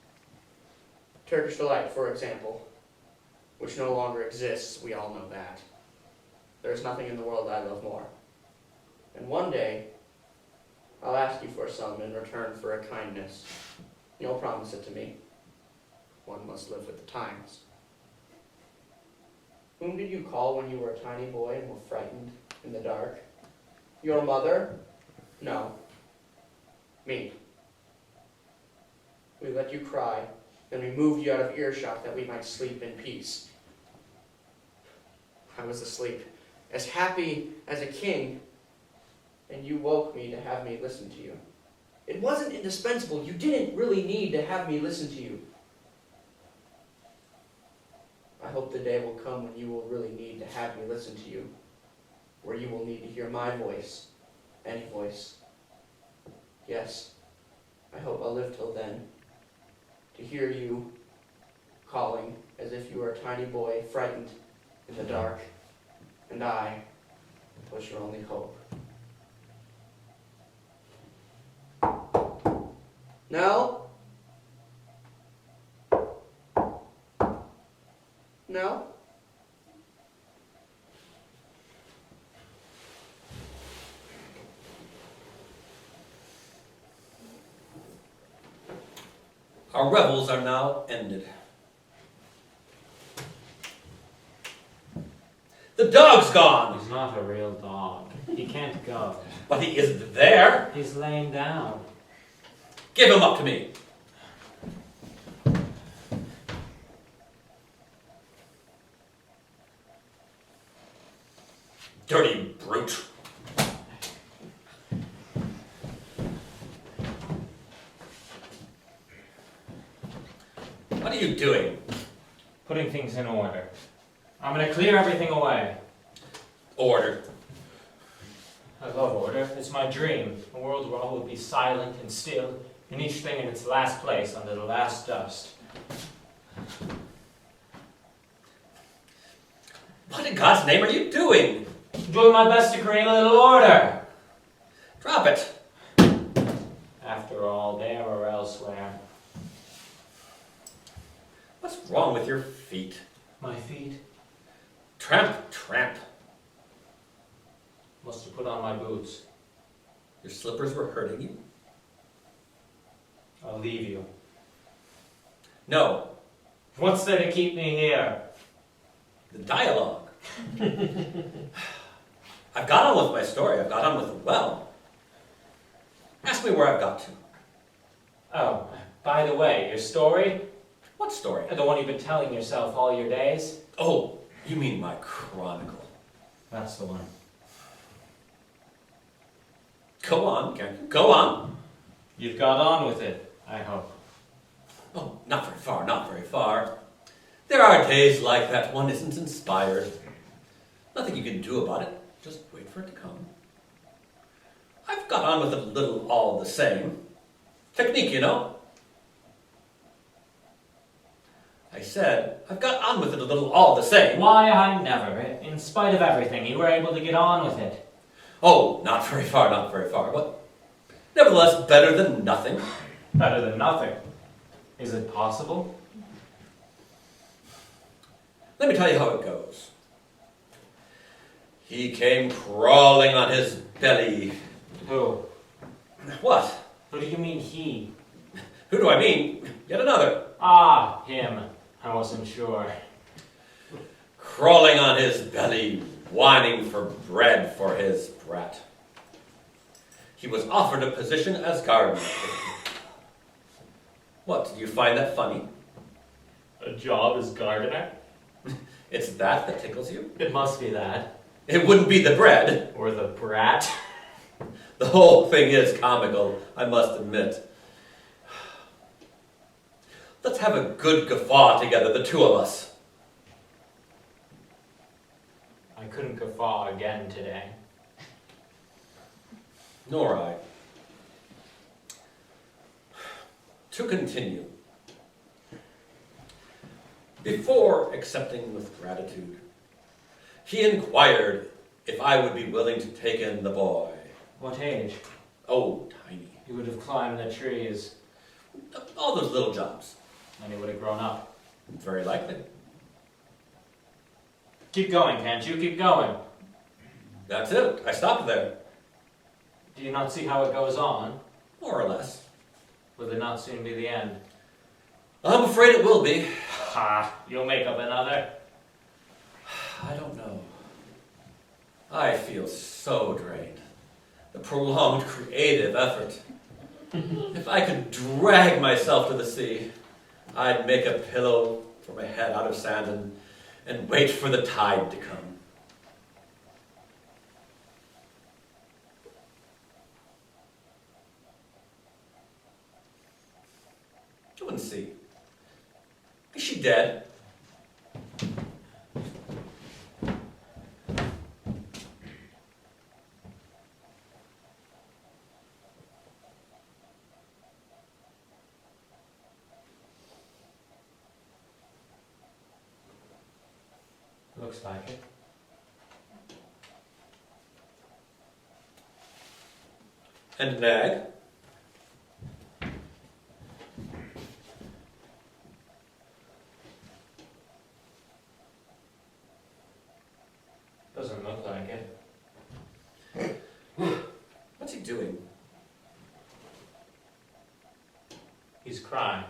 Turkish Delight, for example, which no longer exists, we all know that. There's nothing in the world I love more. And one day, I'll ask you for some in return for a kindness. You'll promise it to me. One must live with the times. Whom did you call when you were a tiny boy and were frightened in the dark? Your mother? No. Me. We let you cry, then we moved you out of earshot that we might sleep in peace. I was asleep, as happy as a king, and you woke me to have me listen to you. It wasn't indispensable. You didn't really need to have me listen to you. I hope the day will come when you will really need to have me listen to you, where you will need to hear my voice, any voice. Yes, I hope I'll live till then, to hear you calling as if you were a tiny boy frightened in the dark, and I was your only hope. Nell? Nell? Our revels are now ended. The dog's gone! He's not a real dog. He can't go. But he isn't there. He's laying down. Give him up to me. Dirty brute. What are you doing? Putting things in order. I'm gonna clear everything away. Order. I love order. It's my dream. A world where all would be silent and still, and each thing in its last place under the last dust. What in God's name are you doing? Doing my best to create a little order. Drop it. After all, there or elsewhere. What's wrong with your feet? My feet. Tramp, tramp. Must have put on my boots. Your slippers were hurting you? I'll leave you. No. What's there to keep me here? The dialogue. I've got on with my story. I've got on with it well. Ask me where I've got to. Oh, by the way, your story? What story? The one you've been telling yourself all your days? Oh, you mean my chronicle. That's the one. Go on, can't you? Go on. You've got on with it, I hope. Oh, not very far, not very far. There are days like that one isn't inspired. Nothing you can do about it. Just wait for it to come. I've got on with it a little all the same. Technique, you know. I said, I've got on with it a little all the same. Why, I never. In spite of everything, you were able to get on with it. Oh, not very far, not very far. But nevertheless, better than nothing. Better than nothing. Is it possible? Let me tell you how it goes. He came crawling on his belly. Who? What? What do you mean he? Who do I mean? Yet another. Ah, him. I wasn't sure. Crawling on his belly, whining for bread for his brat. He was offered a position as gardener. What, do you find that funny? A job as gardener? It's that tickles you? It must be that. It wouldn't be the bread. Or the brat. The whole thing is comical, I must admit. Let's have a good guffaw together, the two of us. I couldn't guffaw again today. Nor I. To continue. Before accepting with gratitude, he inquired if I would be willing to take in the boy. What age? Oh, tiny. He would have climbed the trees. All those little jobs. And he would have grown up. Very likely. Keep going, can't you? Keep going. That's it. I stopped there. Do you not see how it goes on? More or less. Will it not soon be the end? I'm afraid it will be. Ha! You'll make up another. I don't know. I feel so drained. The prolonged creative effort. If I could drag myself to the sea, I'd make a pillow for my head out of sand and wait for the tide to come. Go and see. Is she dead? Looks like it. And Nagg? Doesn't look like it. What's he doing? He's crying.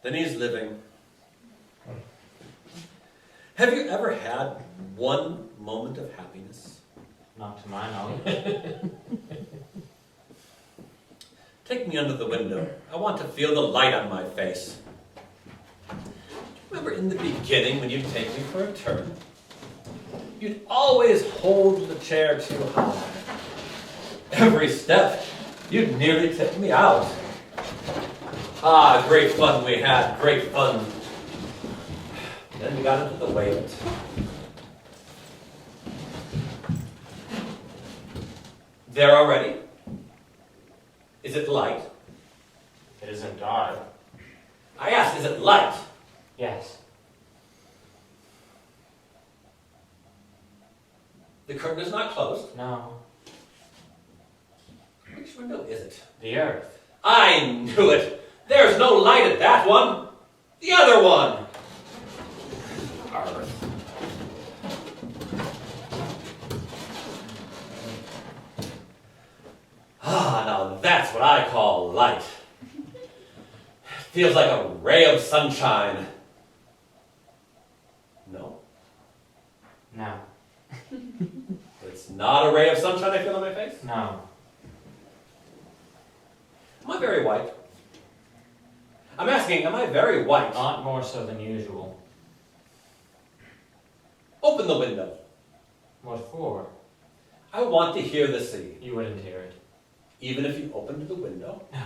Then he's living. Have you ever had one moment of happiness? Not to my knowledge. Take me under the window. I want to feel the light on my face. Remember in the beginning when you'd take me for a turn? You'd always hold the chair too high. Every step, you'd nearly tip me out. Ah, great fun we had, great fun. Then we got into the way of it. There already? Is it light? It isn't dark. I asked, is it light? Yes. The curtain is not closed. No. Which window is it? The earth. I knew it! There's no light at that one! The other one! Earth. Ah, now that's what I call light. Feels like a ray of sunshine. No? No. It's not a ray of sunshine I feel on my face? No. Am I very white? I'm asking, am I very white? Not more so than usual. Open the window. What for? I want to hear the sea. You wouldn't hear it. Even if you opened the window? No.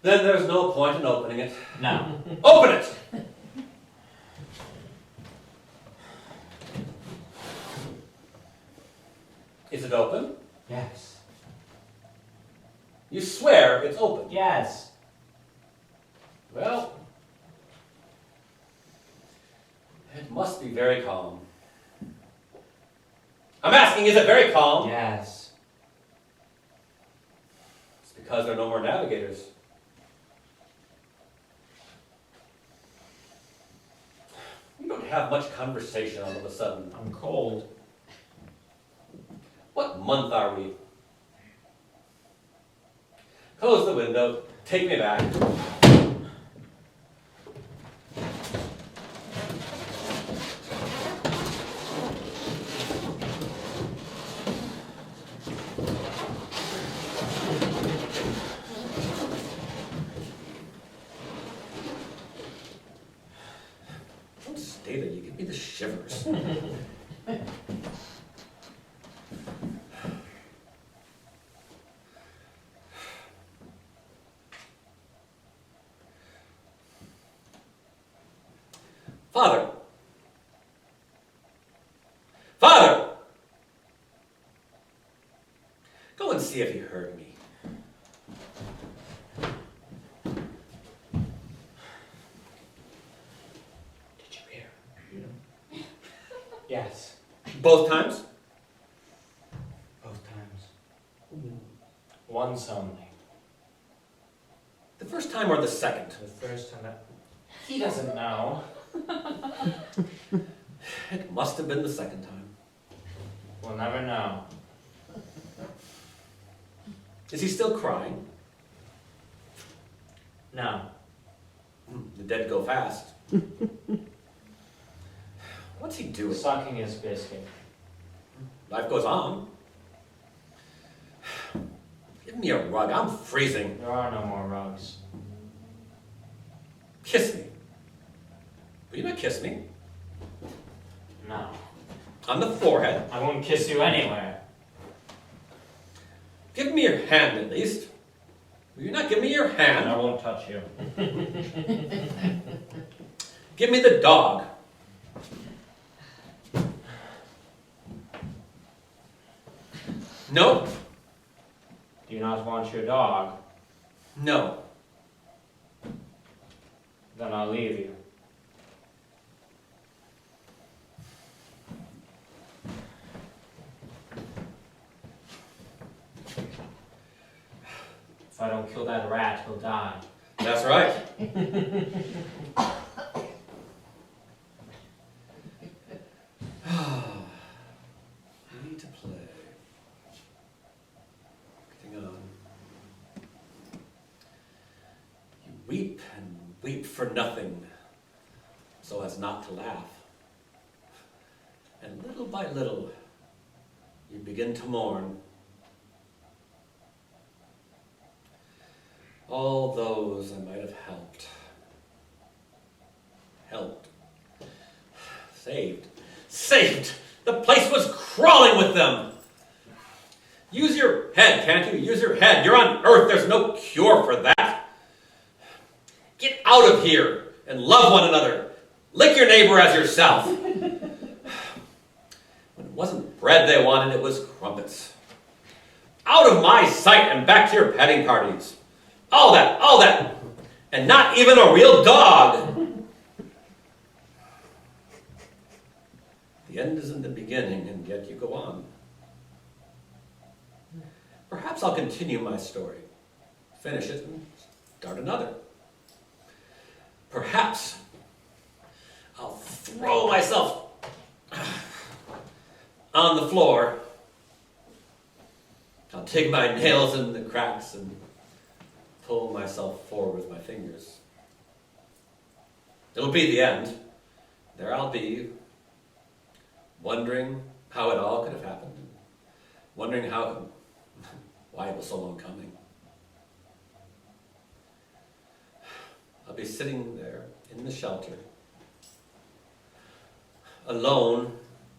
Then there's no point in opening it. No. Open it! Is it open? Yes. You swear it's open. Yes. Well, it must be very calm. I'm asking, is it very calm? Yes. It's because there are no more navigators. We don't have much conversation all of a sudden. I'm cold. What month are we? Close the window. Take me back. Don't stay there. You give me the shivers. Father! Father! Go and see if he heard me. Did you hear? Yes. Both times? Both times. Once only. The first time or the second? The first time that... He doesn't know. It must have been the second time. We'll never know. Is he still crying? No. The dead go fast. What's he doing? Sucking his biscuit. Life goes on. Give me a rug. I'm freezing. There are no more rugs. Kiss me. Will you not kiss me? No. On the forehead. I won't kiss you anywhere. Give me your hand at least. Will you not give me your I hand? won't touch you. Give me the dog. No? Do you not want your dog? No. Then I'll leave you. I don't kill that rat, he'll die. That's right. We need to play. Getting on. You weep and weep for nothing, so as not to laugh. And little by little, you begin to mourn. All those I might have helped. Saved! The place was crawling with them! Use your head, can't you? Use your head. You're on Earth. There's no cure for that. Get out of here and love one another. Lick your neighbor as yourself. When it wasn't bread they wanted, it was crumpets. Out of my sight and back to your petting parties. All that. And not even a real dog. The end is in the beginning, and yet you go on. Perhaps I'll continue my story, finish it, and start another. Perhaps I'll throw myself on the floor. I'll dig my nails in the cracks and pull myself forward with my fingers. It'll be the end. There I'll be, wondering how it all could have happened, wondering why it was so long coming. I'll be sitting there in the shelter, alone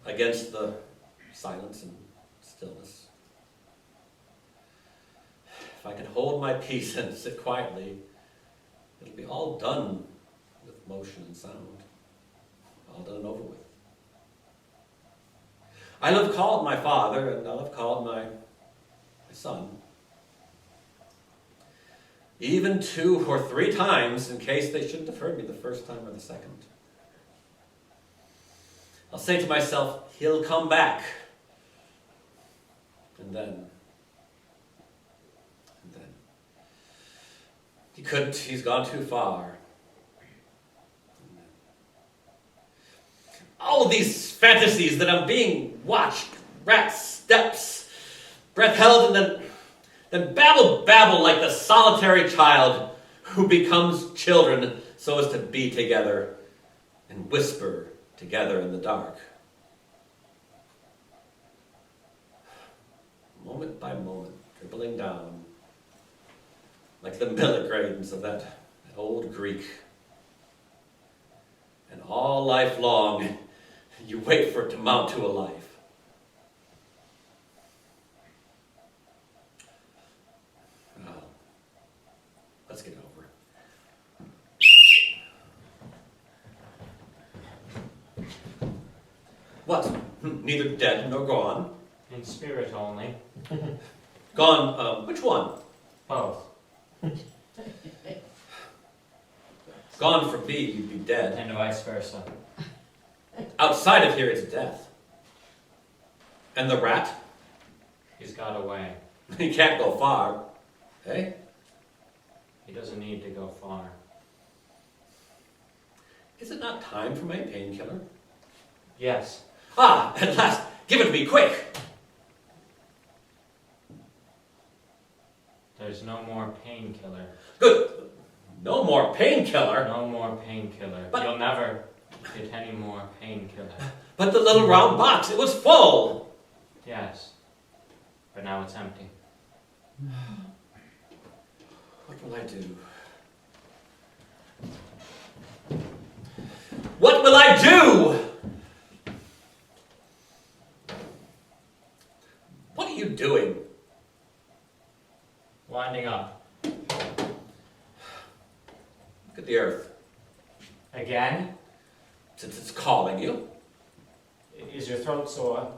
against the silence and stillness. If I can hold my peace and sit quietly, it'll be all done with motion and sound, all done and over with. I'll have called my father, and I'll have called my son. Even 2 or 3 times, in case they shouldn't have heard me the first time or the second. I'll say to myself, he'll come back. And then. He couldn't, he's gone too far. All of these fantasies that I'm being watched, rats, steps, breath held, and then babble like the solitary child who becomes children so as to be together and whisper together in the dark. Moment by moment, dribbling down like the milligrams of that old Greek. And all life long, you wait for it to mount to a life. Well, let's get over it. What? Neither dead nor gone? In spirit only. Gone, which one? Both. Gone from me, you'd be dead. And vice versa. Outside of here, it's death. And the rat? He's got away. He can't go far. Eh? He doesn't need to go far. Is it not time for my painkiller? Yes. Ah, at last! Give it to me, quick! There's no more painkiller. Good. No more painkiller? No more painkiller. But- You'll never get any more painkiller. But the little round box, it was full! Yes. But now it's empty. What will I do? What will I do? What are you doing? Winding up. Look at the earth. Again? Since it's calling you. Is your throat sore?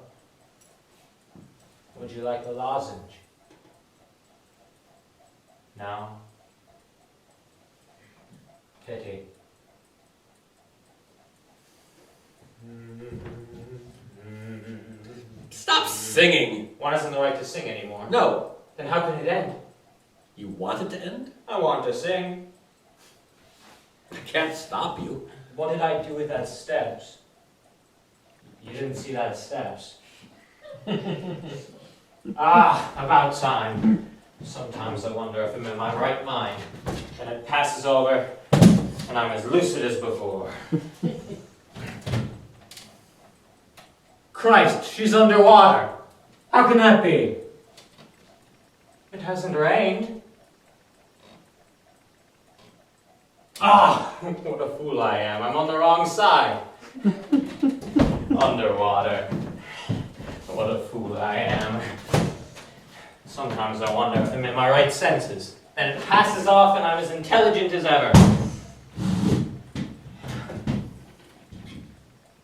Would you like a lozenge? No? Pity. Stop singing! One hasn't the right to sing anymore. No, Then how can it end? You want it to end? I want to sing. I can't stop you. What did I do with that steps? You didn't see that steps. About time. Sometimes I wonder if I'm in my right mind. Then it passes over, and I'm as lucid as before. Christ, she's underwater. How can that be? It hasn't rained. What a fool I am. I'm on the wrong side. Underwater. What a fool I am. Sometimes I wonder if I'm in my right senses. Then it passes off and I'm as intelligent as ever.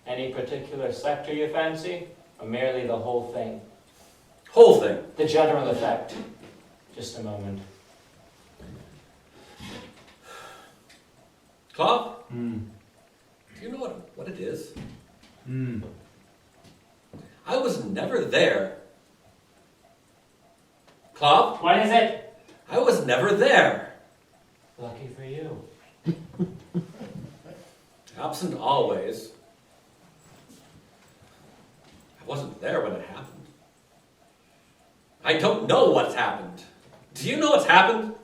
Any particular sector you fancy? Or merely the whole thing? Whole thing. The general effect. Just a moment. Clov? Do you know what it is? I was never there. Clov? What is it? I was never there. Lucky for you. Absent always. I wasn't there when it happened. I don't know what's happened. Do you know what's happened?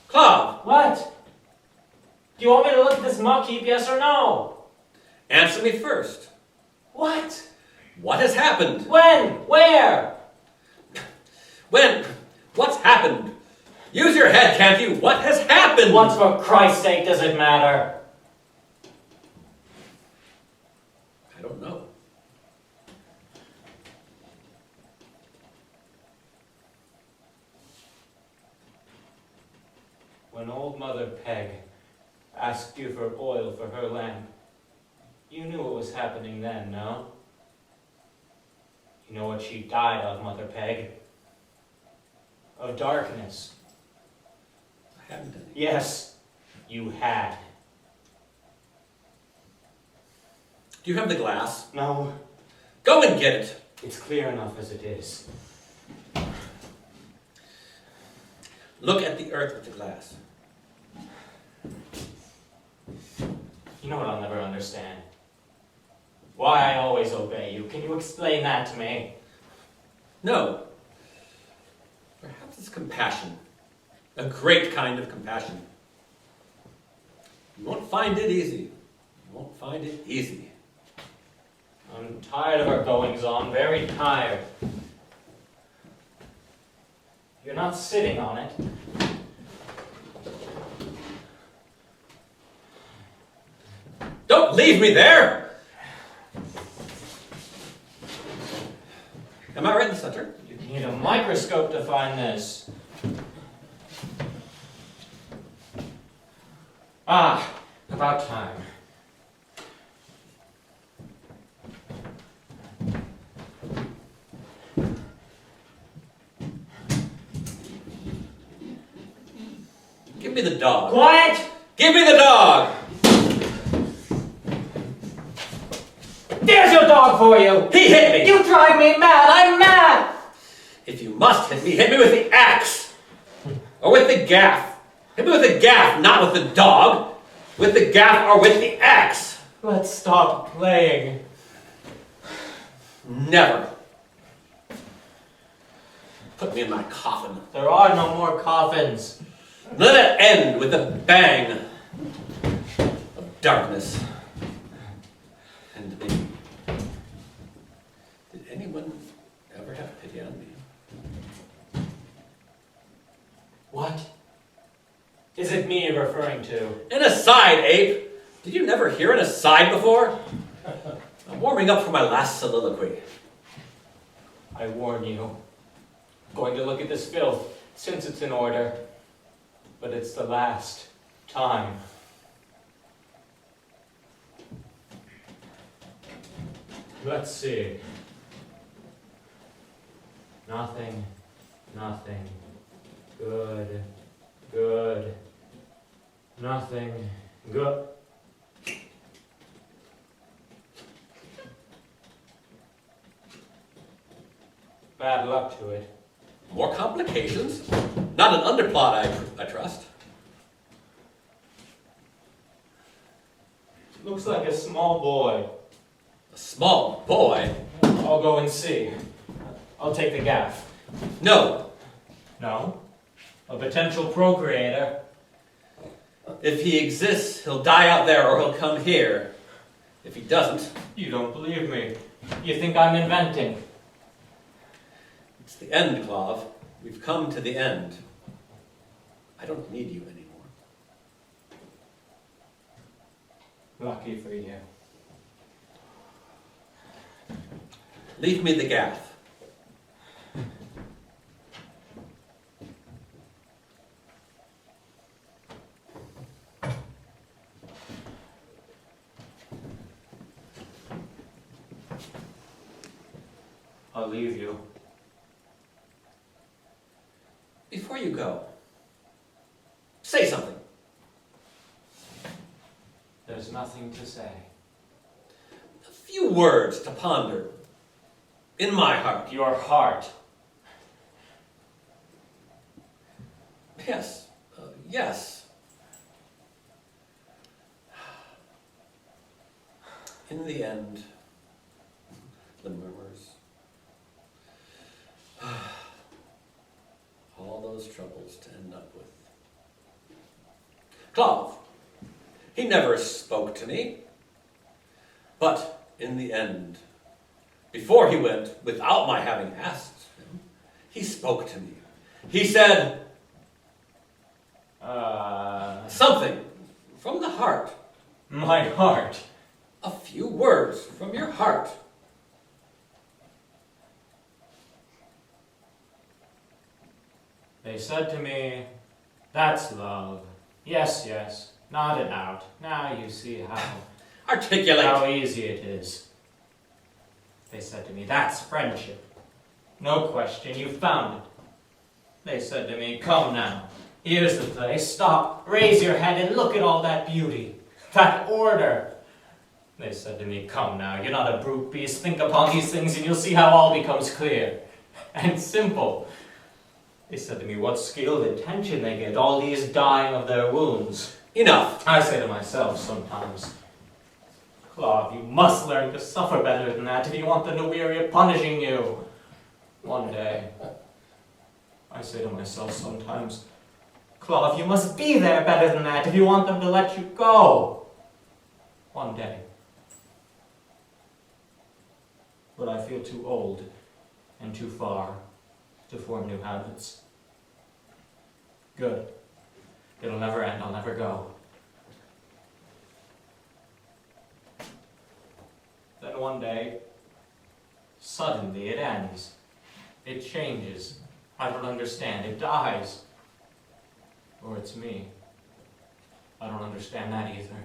Clov! What? Do you want me to look at this muck heap, yes or no? Answer me first. What? What has happened? When? Where? When? What's happened? Use your head, can't you? What has happened? What for Christ's sake does it matter? I don't know. When old Mother Peg asked you for oil for her lamp, you knew what was happening then, no? You know what she died of, Mother Peg? Of darkness. I haven't done it. Yes, you had. Do you have the glass? No, Go and get it. it's clear enough as it is. Look at the earth with the glass. You know what I'll never understand? Why I always obey you. Can you explain that to me? No. Perhaps it's compassion. A great kind of compassion. You won't find it easy. You won't find it easy. I'm tired of our goings-on, very tired. You're not sitting on it. Don't leave me there! Am I right in the center? You need a microscope to find this. About time. Give me the dog. Quiet! Give me the dog! There's your dog for you! He hit me! You drive me mad! I'm mad! If you must hit me with the axe! Or with the gaff. Hit me with the gaff, not with the dog. With the gaff or with the axe. Let's stop playing. Never. Put me in my coffin. There are no more coffins. Let it end with a bang of darkness. And me. Did anyone ever have pity on me? What? Is it me you're referring to? An aside, ape! Did you never hear an aside before? I'm warming up for my last soliloquy. I warn you. I'm going to look at this filth, since it's in order. But it's the last time. Let's see. Nothing. Good. Nothing. Good. Bad luck to it. More complications? Not an underplot, I trust. Looks like a small boy. A small boy? I'll go and see. I'll take the gaff. No. No? A potential procreator. If he exists, he'll die out there or he'll come here. If he doesn't... You don't believe me. You think I'm inventing. It's the end, Clov. We've come to the end. I don't need you anymore. Lucky for you. Leave me the gaff. I'll leave you. Before you go, say something. There's nothing to say. A few words to ponder. In my heart. Your heart. Yes. Yes. In the end, the murmurs. All those troubles to end up with. Clov. He never spoke to me. But in the end, before he went, without my having asked him, he spoke to me. He said, something from the heart. My heart. A few words from your heart. They said to me, that's love. Yes, yes. Nod it out. Now you see Articulate. how easy it is. They said to me, that's friendship. No question, you found it. They said to me, come now. Here's the place. Stop. Raise your head and look at all that beauty. That order. They said to me, come now. You're not a brute beast. Think upon these things and you'll see how all becomes clear. And simple. They said to me, what skilled attention they get. All these dying of their wounds. Enough. I say to myself sometimes, Clov, you must learn to suffer better than that if you want them to weary of punishing you. One day, I say to myself sometimes, Clov, you must be there better than that if you want them to let you go. One day. But I feel too old and too far to form new habits. Good. It'll never end, I'll never go. Then one day, suddenly it ends. It changes. I don't understand. It dies. Or it's me. I don't understand that either.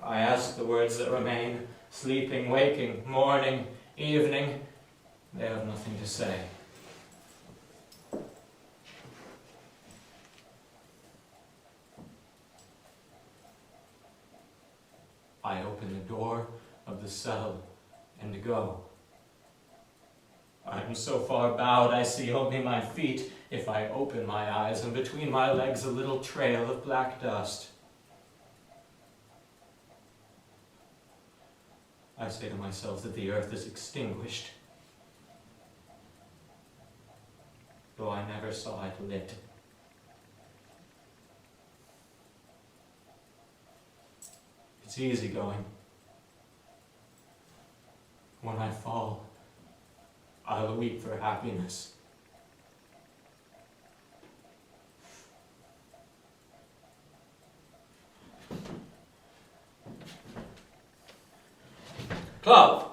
I ask the words that remain, sleeping, waking, morning, evening. They have nothing to say. I open the door of the cell and go. I am so far bowed I see only my feet. If I open my eyes, and between my legs a little trail of black dust. I say to myself that the earth is extinguished, though I never saw it lit. It's easy going. When I fall, I'll weep for happiness. Clov.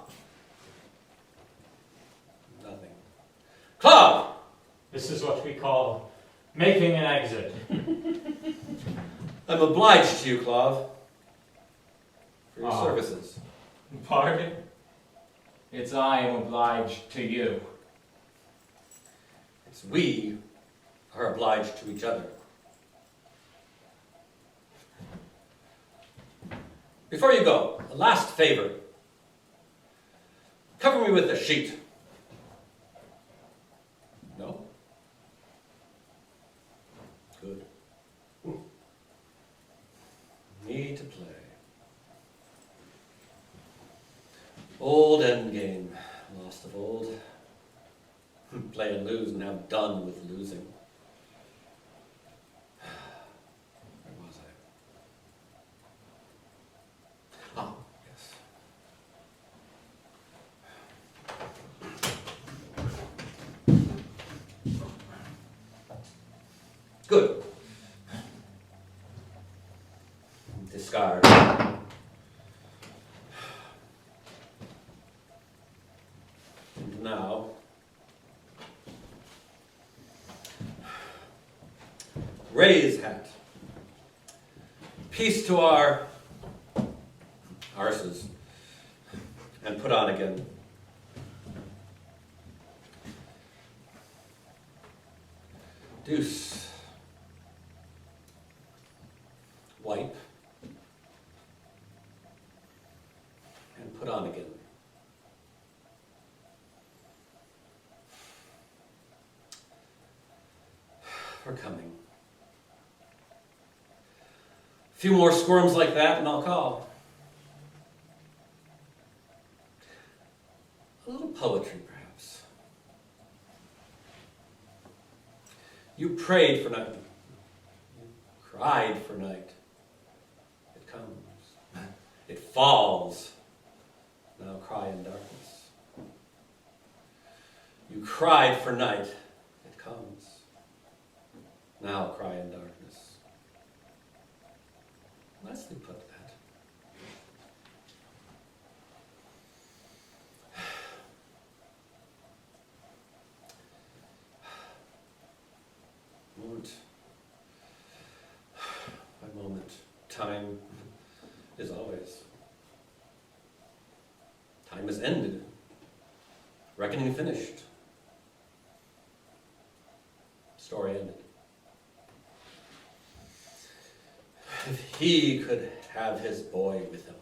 Nothing. Clov! This is what we call making an exit. I'm obliged to you, Clov, for your Ah. services. Pardon? It's I am obliged to you. It's we are obliged to each other. Before you go, a last favor. Cover me with a sheet. Old Endgame, lost of old. Play and lose and have done with losing. Where was I? Ah, yes. Good. Discard. And now, raise hat. Peace to our arses, and put on again. Deuce. Wipe. And put on again. We're coming. A few more squirms like that and I'll call. A little poetry, perhaps. You prayed for night. You cried for night. It comes. It falls. Now cry in darkness. You cried for night. It comes. Now cry in darkness. Nicely put that. Moment by moment, time is always. Time is ended. Reckoning finished. Story ended. If he could have his boy with him.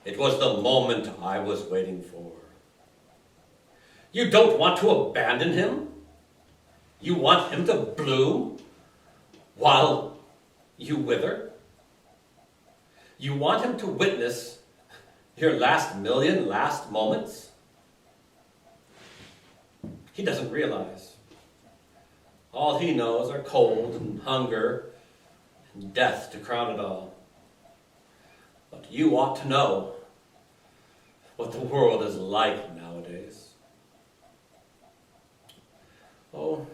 It was the moment I was waiting for. You don't want to abandon him? You want him to bloom while you wither? You want him to witness your last million last moments? He doesn't realize. All he knows are cold and hunger and death to crown it all. But you ought to know what the world is like nowadays. Oh,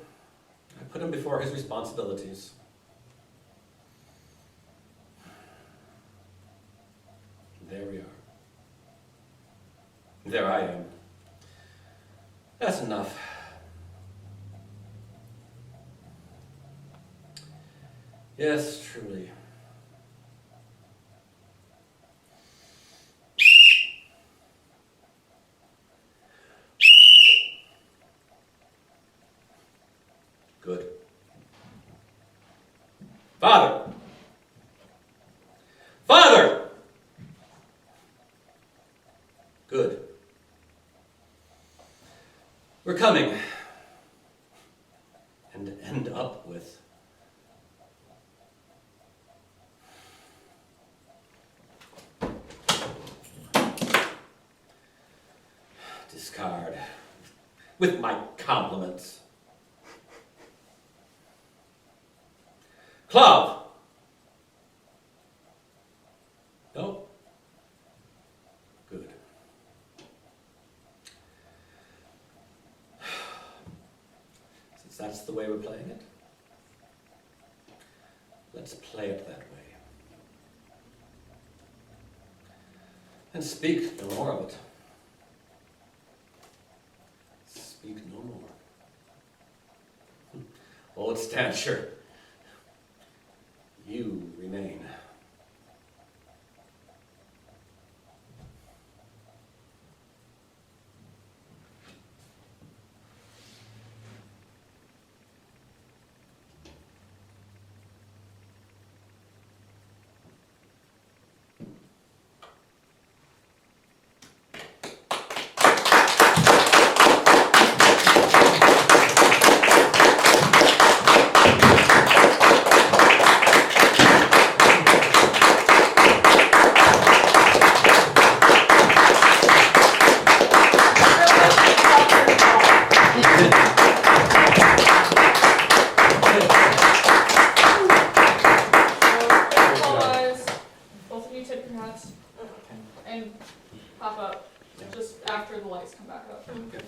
I put him before his responsibilities. There we are. There I am. That's enough. Yes, truly. Good. Father! Father! Good. We're coming. And end up with discard. With my compliments. Clov! No? Good. Since that's the way we're playing it, let's play it that way. And speak no more of it. Speak no more. Old stature, you remain. last and pop up just after the lights come back up. Okay.